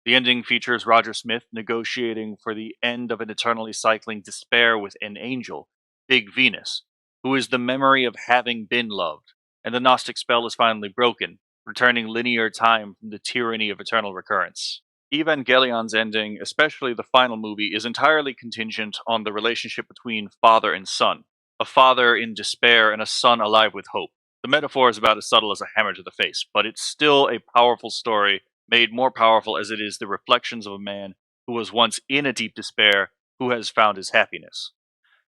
The ending features Roger Smith negotiating for the end of an eternally cycling despair with an angel, Big Venus, who is the memory of having been loved, and the Gnostic spell is finally broken, returning linear time from the tyranny of eternal recurrence. Evangelion's ending, especially the final movie, is entirely contingent on the relationship between father and son, a father in despair and a son alive with hope. The metaphor is about as subtle as a hammer to the face, but it's still a powerful story, made more powerful as it is the reflections of a man who was once in a deep despair, who has found his happiness.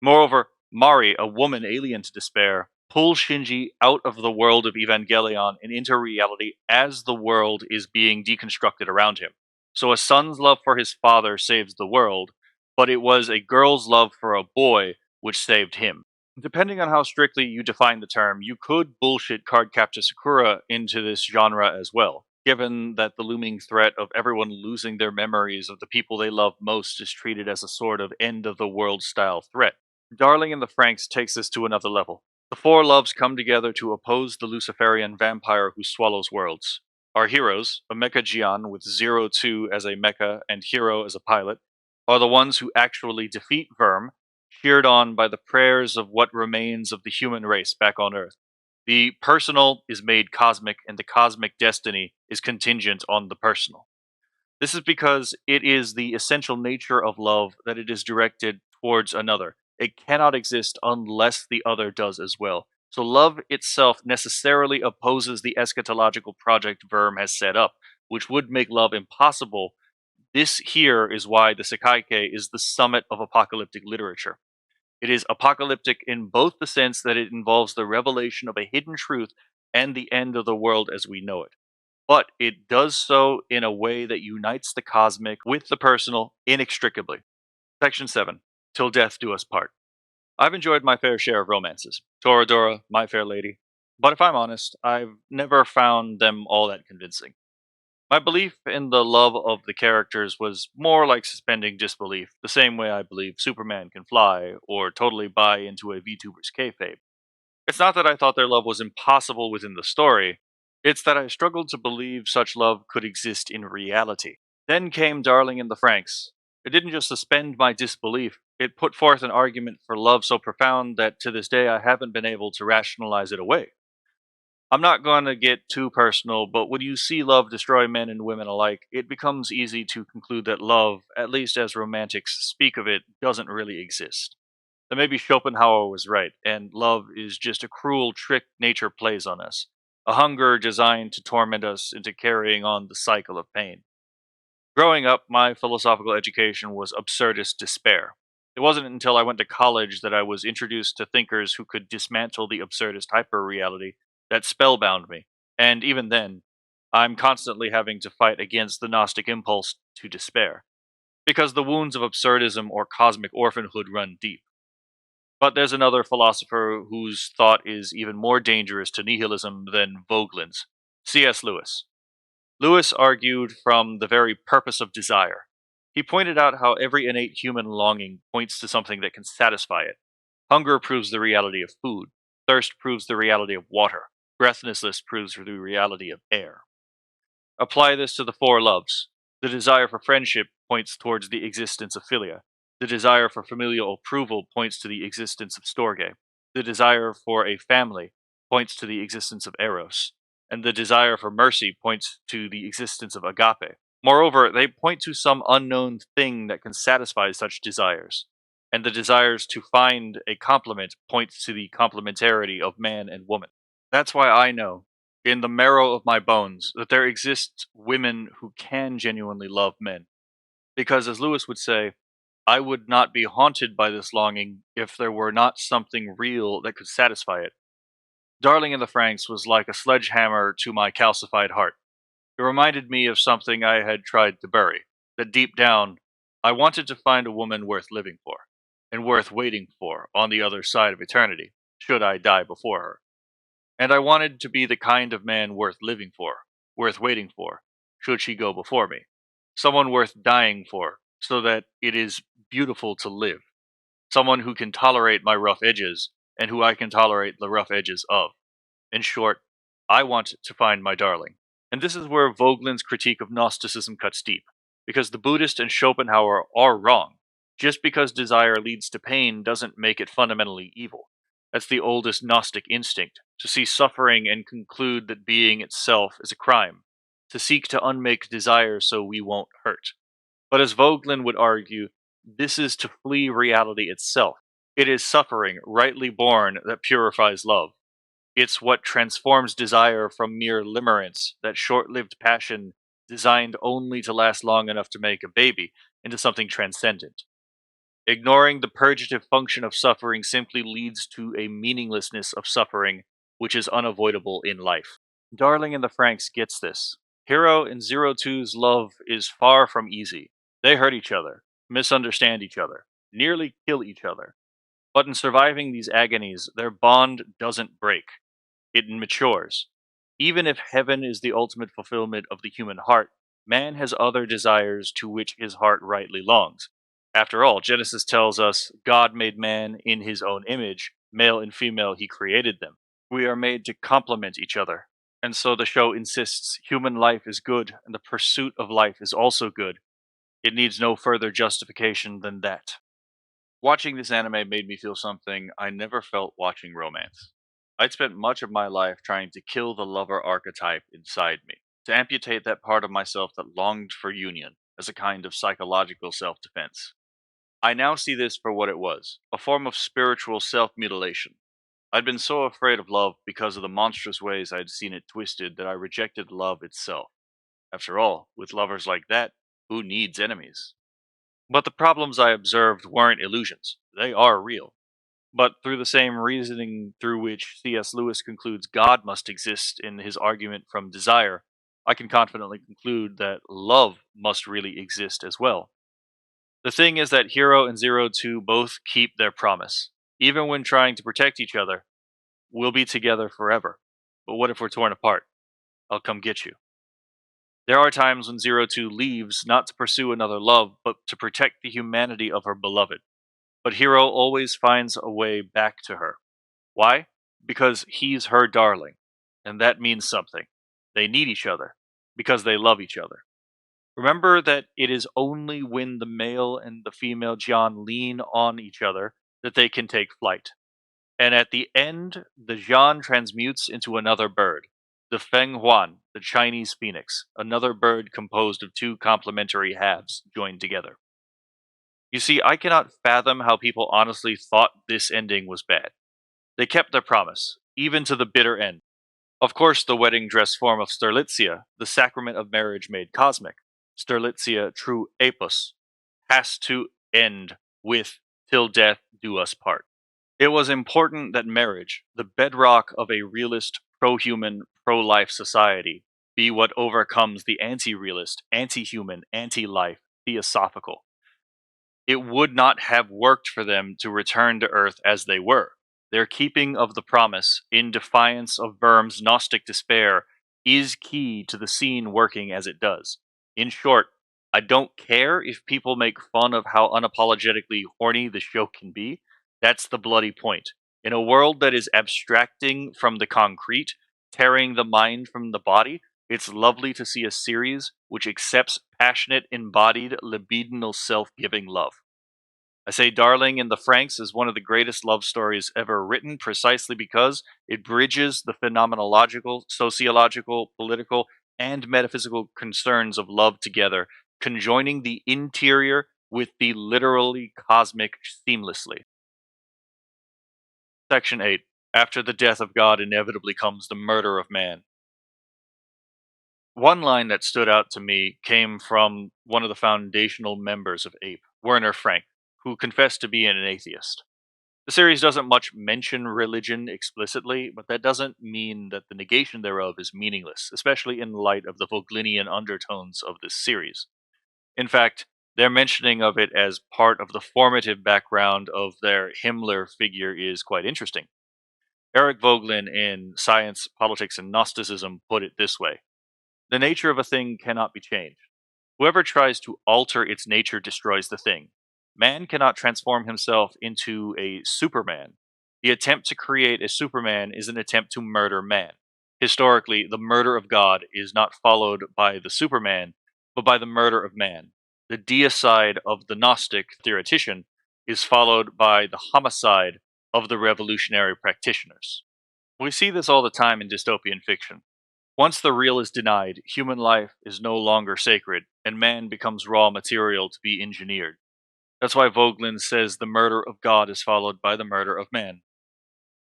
Moreover, Mari, a woman alien to despair, pulls Shinji out of the world of Evangelion and into reality as the world is being deconstructed around him. So a son's love for his father saves the world, but it was a girl's love for a boy which saved him. Depending on how strictly you define the term, you could bullshit Cardcaptor Sakura into this genre as well, given that the looming threat of everyone losing their memories of the people they love most is treated as a sort of end-of-the-world style threat. Darling in the FranXX takes this to another level. The four loves come together to oppose the Luciferian vampire who swallows worlds. Our heroes, a mecha Jiān with 02 as a mecha and Hiro as a pilot, are the ones who actually defeat VIRM, cheered on by the prayers of what remains of the human race back on Earth. The personal is made cosmic, and the cosmic destiny is contingent on the personal. This is because it is the essential nature of love that it is directed towards another. It cannot exist unless the other does as well. So love itself necessarily opposes the eschatological project VIRM has set up, which would make love impossible. This here is why the Sekaikei is the summit of apocalyptic literature. It is apocalyptic in both the sense that it involves the revelation of a hidden truth and the end of the world as we know it. But it does so in a way that unites the cosmic with the personal inextricably. Section 7. Till Death Do Us Part. I've enjoyed my fair share of romances. Toradora, My Fair Lady. But if I'm honest, I've never found them all that convincing. My belief in the love of the characters was more like suspending disbelief, the same way I believe Superman can fly, or totally buy into a VTuber's kayfabe. It's not that I thought their love was impossible within the story, it's that I struggled to believe such love could exist in reality. Then came Darling in the FranXX. It didn't just suspend my disbelief, it put forth an argument for love so profound that to this day I haven't been able to rationalize it away. I'm not going to get too personal, but when you see love destroy men and women alike, it becomes easy to conclude that love, at least as romantics speak of it, doesn't really exist. That maybe Schopenhauer was right, and love is just a cruel trick nature plays on us, a hunger designed to torment us into carrying on the cycle of pain. Growing up, my philosophical education was absurdist despair. It wasn't until I went to college that I was introduced to thinkers who could dismantle the absurdist hyper-reality that spellbound me, and even then, I'm constantly having to fight against the Gnostic impulse to despair, because the wounds of absurdism or cosmic orphanhood run deep. But there's another philosopher whose thought is even more dangerous to nihilism than Voegelin's, C.S. Lewis. Lewis argued from the very purpose of desire. He pointed out how every innate human longing points to something that can satisfy it. Hunger proves the reality of food. Thirst proves the reality of water. Breathlessness proves the reality of air. Apply this to the four loves. The desire for friendship points towards the existence of philia. The desire for familial approval points to the existence of storge. The desire for a family points to the existence of eros. And the desire for mercy points to the existence of agape. Moreover, they point to some unknown thing that can satisfy such desires. And the desires to find a complement points to the complementarity of man and woman. That's why I know, in the marrow of my bones, that there exist women who can genuinely love men. Because, as Lewis would say, I would not be haunted by this longing if there were not something real that could satisfy it. Darling in the FranXX was like a sledgehammer to my calcified heart. It reminded me of something I had tried to bury, that deep down, I wanted to find a woman worth living for, and worth waiting for on the other side of eternity, should I die before her. And I wanted to be the kind of man worth living for, worth waiting for, should she go before me. Someone worth dying for, so that it is beautiful to live. Someone who can tolerate my rough edges, and who I can tolerate the rough edges of. In short, I want to find my darling. And this is where Voegelin's critique of Gnosticism cuts deep, because the Buddhist and Schopenhauer are wrong. Just because desire leads to pain doesn't make it fundamentally evil. That's the oldest Gnostic instinct, to see suffering and conclude that being itself is a crime, to seek to unmake desire so we won't hurt. But as Voegelin would argue, this is to flee reality itself. It is suffering, rightly born, that purifies love. It's what transforms desire from mere limerence, that short-lived passion designed only to last long enough to make a baby, into something transcendent. Ignoring the purgative function of suffering simply leads to a meaninglessness of suffering, which is unavoidable in life. Darling and the FranXX gets this. Hiro and Zero Two's love is far from easy. They hurt each other, misunderstand each other, nearly kill each other. But in surviving these agonies, their bond doesn't break. It matures. Even if heaven is the ultimate fulfillment of the human heart, man has other desires to which his heart rightly longs. After all, Genesis tells us God made man in his own image, male and female he created them. We are made to complement each other. And so the show insists human life is good and the pursuit of life is also good. It needs no further justification than that. Watching this anime made me feel something I never felt watching romance. I'd spent much of my life trying to kill the lover archetype inside me, to amputate that part of myself that longed for union, as a kind of psychological self-defense. I now see this for what it was, a form of spiritual self-mutilation. I'd been so afraid of love because of the monstrous ways I'd seen it twisted that I rejected love itself. After all, with lovers like that, who needs enemies? But the problems I observed weren't illusions. They are real. But through the same reasoning through which C.S. Lewis concludes God must exist in his argument from desire, I can confidently conclude that love must really exist as well. The thing is that Hiro and Zero Two both keep their promise. Even when trying to protect each other, we'll be together forever. But what if we're torn apart? I'll come get you. There are times when Zero Two leaves not to pursue another love, but to protect the humanity of her beloved. But Hiro always finds a way back to her. Why? Because he's her darling. And that means something. They need each other. Because they love each other. Remember that it is only when the male and the female Jiān lean on each other that they can take flight. And at the end, the Jiān transmutes into another bird, the Feng Huan, the Chinese phoenix, another bird composed of two complementary halves joined together. You see, I cannot fathom how people honestly thought this ending was bad. They kept their promise, even to the bitter end. Of course, the wedding dress form of sterlitzia, the sacrament of marriage made cosmic, sterlitzia true epos, has to end with till death do us part. It was important that marriage, the bedrock of a realist, pro-human, pro-life society, be what overcomes the anti-realist, anti-human, anti-life, theosophical. It would not have worked for them to return to Earth as they were. Their keeping of the promise, in defiance of VIRM's Gnostic despair, is key to the scene working as it does. In short, I don't care if people make fun of how unapologetically horny the show can be. That's the bloody point. In a world that is abstracting from the concrete, tearing the mind from the body, it's lovely to see a series which accepts passionate, embodied, libidinal, self-giving love. I say Darling in the FranXX is one of the greatest love stories ever written precisely because it bridges the phenomenological, sociological, political, and metaphysical concerns of love together, conjoining the interior with the literally cosmic seamlessly. Section 8. After the death of God inevitably comes the murder of man. One line that stood out to me came from one of the foundational members of APE, Werner Frank, who confessed to being an atheist. The series doesn't much mention religion explicitly, but that doesn't mean that the negation thereof is meaningless, especially in light of the Voegelinian undertones of this series. In fact, their mentioning of it as part of the formative background of their Himmler figure is quite interesting. Eric Voegelin in Science, Politics, and Gnosticism put it this way. The nature of a thing cannot be changed. Whoever tries to alter its nature destroys the thing. Man cannot transform himself into a Superman. The attempt to create a Superman is an attempt to murder man. Historically, the murder of God is not followed by the Superman, but by the murder of man. The deicide of the Gnostic theoretician is followed by the homicide of the revolutionary practitioners. We see this all the time in dystopian fiction. Once the real is denied, human life is no longer sacred, and man becomes raw material to be engineered. That's why Voegelin says the murder of God is followed by the murder of man.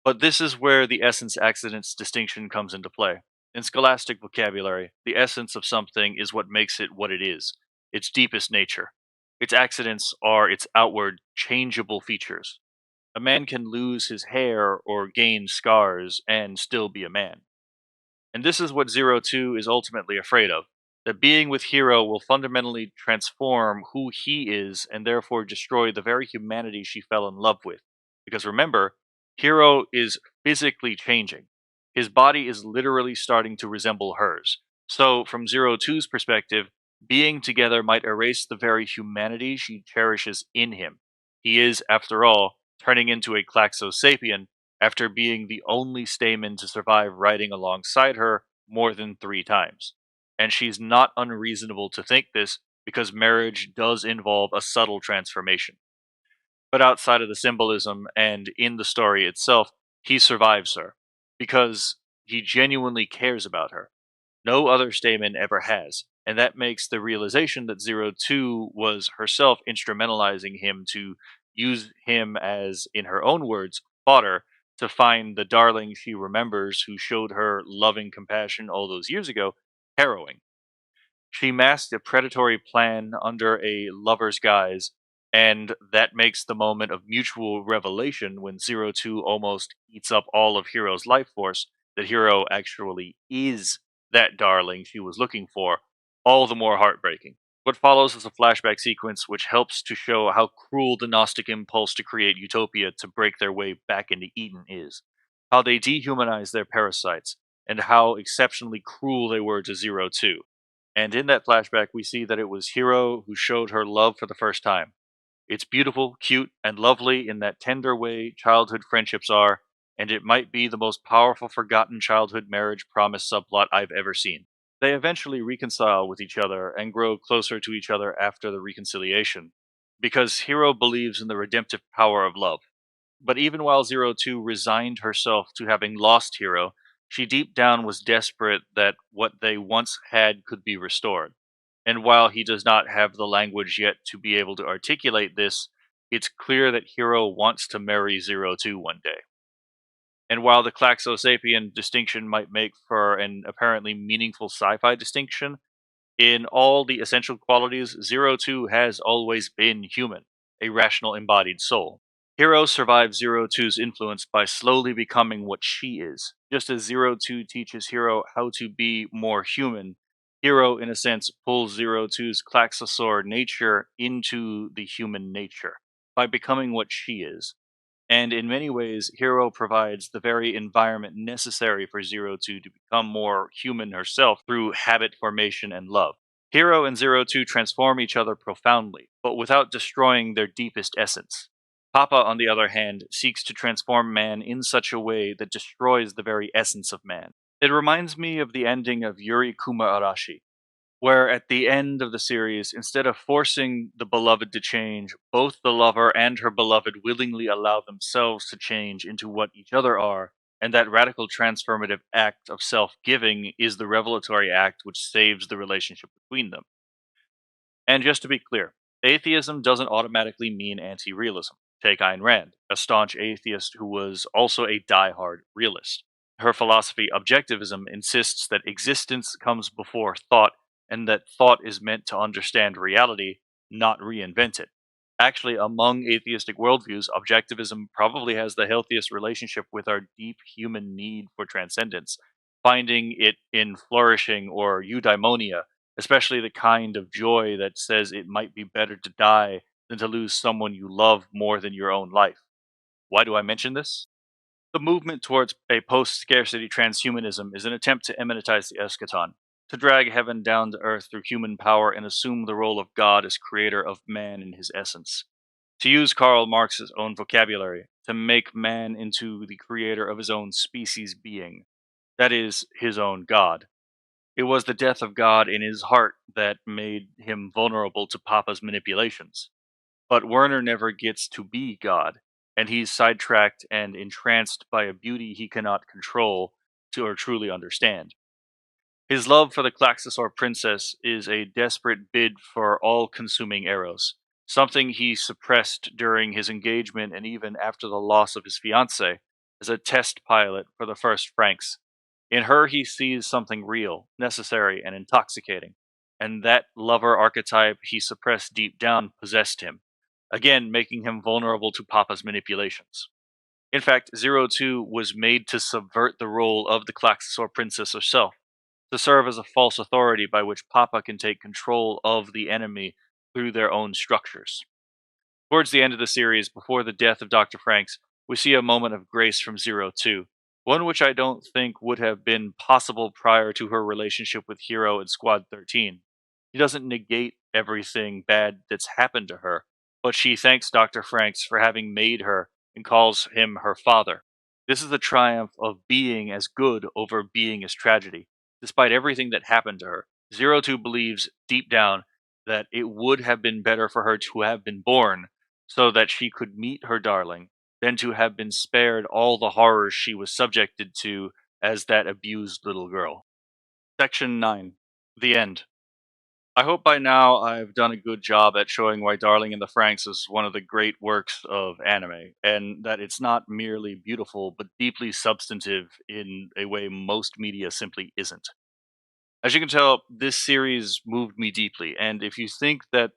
But this is where the essence accidents distinction comes into play. In scholastic vocabulary, the essence of something is what makes it what it is, its deepest nature. Its accidents are its outward, changeable features. A man can lose his hair or gain scars and still be a man. And this is what Zero Two is ultimately afraid of, that being with Hiro will fundamentally transform who he is and therefore destroy the very humanity she fell in love with. Because remember, Hiro is physically changing. His body is literally starting to resemble hers. So, from Zero Two's perspective, being together might erase the very humanity she cherishes in him. He is, after all, turning into a Klaxosapien after being the only Stamen to survive riding alongside her more than 3 times. And she's not unreasonable to think this because marriage does involve a subtle transformation. But outside of the symbolism and in the story itself, he survives her because he genuinely cares about her. No other Stamen ever has, and that makes the realization that Zero Two was herself instrumentalizing him to use him as, in her own words, fodder to find the darling she remembers who showed her loving compassion all those years ago, harrowing. She masked a predatory plan under a lover's guise, and that makes the moment of mutual revelation when Zero Two almost eats up all of Hiro's life force, that Hiro actually is that darling she was looking for, all the more heartbreaking. What follows is a flashback sequence which helps to show how cruel the Gnostic impulse to create utopia to break their way back into Eden is, how they dehumanize their parasites, and how exceptionally cruel they were to Zero Two. And in that flashback, we see that it was Hiro who showed her love for the first time. It's beautiful, cute, and lovely in that tender way childhood friendships are, and it might be the most powerful forgotten childhood marriage promise subplot I've ever seen. They eventually reconcile with each other and grow closer to each other after the reconciliation, because Hiro believes in the redemptive power of love. But even while Zero Two resigned herself to having lost Hiro, she deep down was desperate that what they once had could be restored. And while he does not have the language yet to be able to articulate this, it's clear that Hiro wants to marry Zero Two one day. And while the Klaxosapien distinction might make for an apparently meaningful sci fi distinction, in all the essential qualities, Zero Two has always been human, a rational embodied soul. Hiro survives Zero Two's influence by slowly becoming what she is. Just as Zero Two teaches Hiro how to be more human, Hiro, in a sense, pulls Zero Two's Klaxosaur nature into the human nature by becoming what she is. And in many ways, Hiro provides the very environment necessary for Zero Two to become more human herself through habit formation and love. Hiro and Zero Two transform each other profoundly, but without destroying their deepest essence. Papa, on the other hand, seeks to transform man in such a way that destroys the very essence of man. It reminds me of the ending of Yuri Kuma Arashi, where at the end of the series, instead of forcing the beloved to change, both the lover and her beloved willingly allow themselves to change into what each other are, and that radical transformative act of self giving is the revelatory act which saves the relationship between them. And just to be clear, atheism doesn't automatically mean anti realism. Take Ayn Rand, a staunch atheist who was also a die-hard realist. Her philosophy, objectivism, insists that existence comes before thought and that thought is meant to understand reality, not reinvent it. Actually, among atheistic worldviews, objectivism probably has the healthiest relationship with our deep human need for transcendence, finding it in flourishing or eudaimonia, especially the kind of joy that says it might be better to die than to lose someone you love more than your own life. Why do I mention this? The movement towards a post scarcity transhumanism is an attempt to immanentize the eschaton, to drag heaven down to earth through human power and assume the role of God as creator of man in his essence. To use Karl Marx's own vocabulary, to make man into the creator of his own species being. That is, his own God. It was the death of God in his heart that made him vulnerable to Papa's manipulations. But Werner never gets to be God, and he's sidetracked and entranced by a beauty he cannot control or truly understand. His love for the Klaxosaur princess is a desperate bid for all consuming Eros, something he suppressed during his engagement and even after the loss of his fiancée as a test pilot for the first FranXX. In her, he sees something real, necessary, and intoxicating, and that lover archetype he suppressed deep down possessed him, again making him vulnerable to Papa's manipulations. In fact, Zero Two was made to subvert the role of the Klaxosaur princess herself, to serve as a false authority by which Papa can take control of the enemy through their own structures. Towards the end of the series, before the death of Dr. FranXX, we see a moment of grace from Zero Two, one which I don't think would have been possible prior to her relationship with Hiro and Squad 13. She doesn't negate everything bad that's happened to her, but she thanks Dr. FranXX for having made her and calls him her father. This is the triumph of being as good over being as tragedy. Despite everything that happened to her, Zero Two believes deep down that it would have been better for her to have been born so that she could meet her darling than to have been spared all the horrors she was subjected to as that abused little girl. Section 9. The End. I hope by now I've done a good job at showing why Darling in the Franxx is one of the great works of anime, and that it's not merely beautiful, but deeply substantive in a way most media simply isn't. As you can tell, this series moved me deeply, and if you think that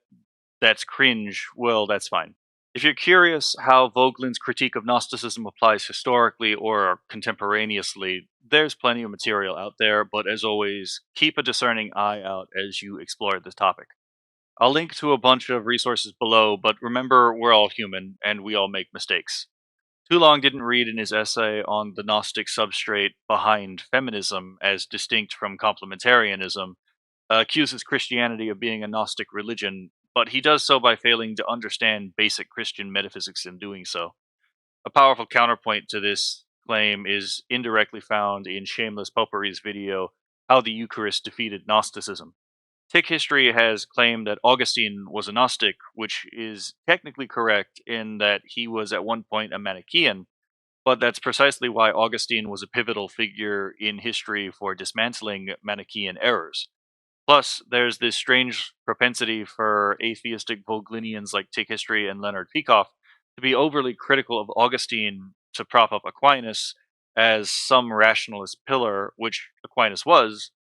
that's cringe, well, that's fine. If you're curious how Vogelin's critique of Gnosticism applies historically or contemporaneously, there's plenty of material out there, but as always, keep a discerning eye out as you explore this topic. I'll link to a bunch of resources below, but remember, we're all human and we all make mistakes. Too Long didn't read in his essay on the Gnostic substrate behind feminism as distinct from complementarianism accuses Christianity of being a Gnostic religion, but he does so by failing to understand basic Christian metaphysics in doing so. A powerful counterpoint to this claim is indirectly found in Shameless Potpourri's video, How the Eucharist Defeated Gnosticism. Tick History has claimed that Augustine was a Gnostic, which is technically correct in that he was at one point a Manichaean, but that's precisely why Augustine was a pivotal figure in history for dismantling Manichaean errors. Plus, there's this strange propensity for atheistic Vogelinians like Tick History and Leonard Peikoff to be overly critical of Augustine to prop up Aquinas as some rationalist pillar, which Aquinas was,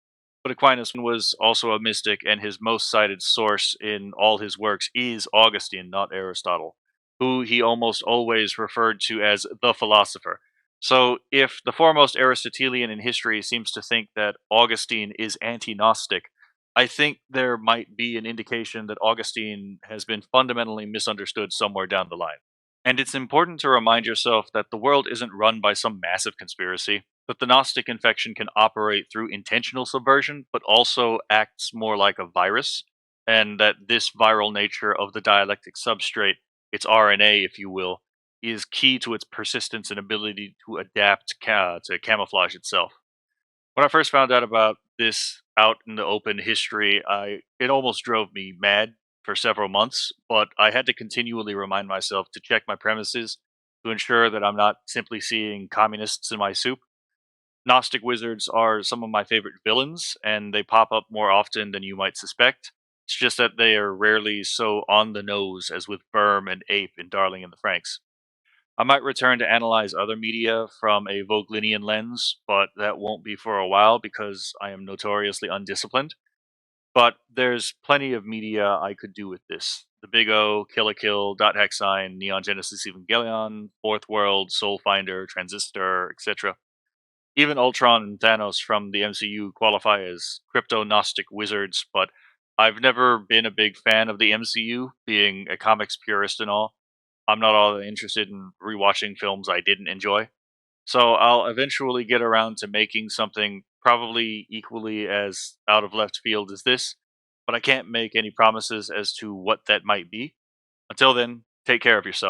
but Aquinas was also a mystic, and his most cited source in all his works is Augustine, not Aristotle, who he almost always referred to as the philosopher. So, if the foremost Aristotelian in history seems to think that Augustine is anti Gnostic, I think there might be an indication that Augustine has been fundamentally misunderstood somewhere down the line. And it's important to remind yourself that the world isn't run by some massive conspiracy, that the Gnostic infection can operate through intentional subversion, but also acts more like a virus, and that this viral nature of the dialectic substrate, its RNA, if you will, is key to its persistence and ability to adapt to camouflage itself. When I first found out about this out in the open history, it almost drove me mad for several months, but I had to continually remind myself to check my premises to ensure that I'm not simply seeing communists in my soup. Gnostic wizards are some of my favorite villains, and they pop up more often than you might suspect. It's just that they are rarely so on the nose as with VIRM and Ape in Darling in the Franxx. I might return to analyze other media from a Vogelinian lens, but that won't be for a while because I am notoriously undisciplined. But there's plenty of media I could do with this. The Big O, Kill a Kill, Dot Hack Sign, Neon Genesis Evangelion, Fourth World, Soul Finder, Transistor, etc. Even Ultron and Thanos from the MCU qualify as crypto Gnostic wizards, but I've never been a big fan of the MCU, being a comics purist and all. I'm not all that interested in rewatching films I didn't enjoy. So I'll eventually get around to making something probably equally as out of left field as this, but I can't make any promises as to what that might be. Until then, take care of yourself.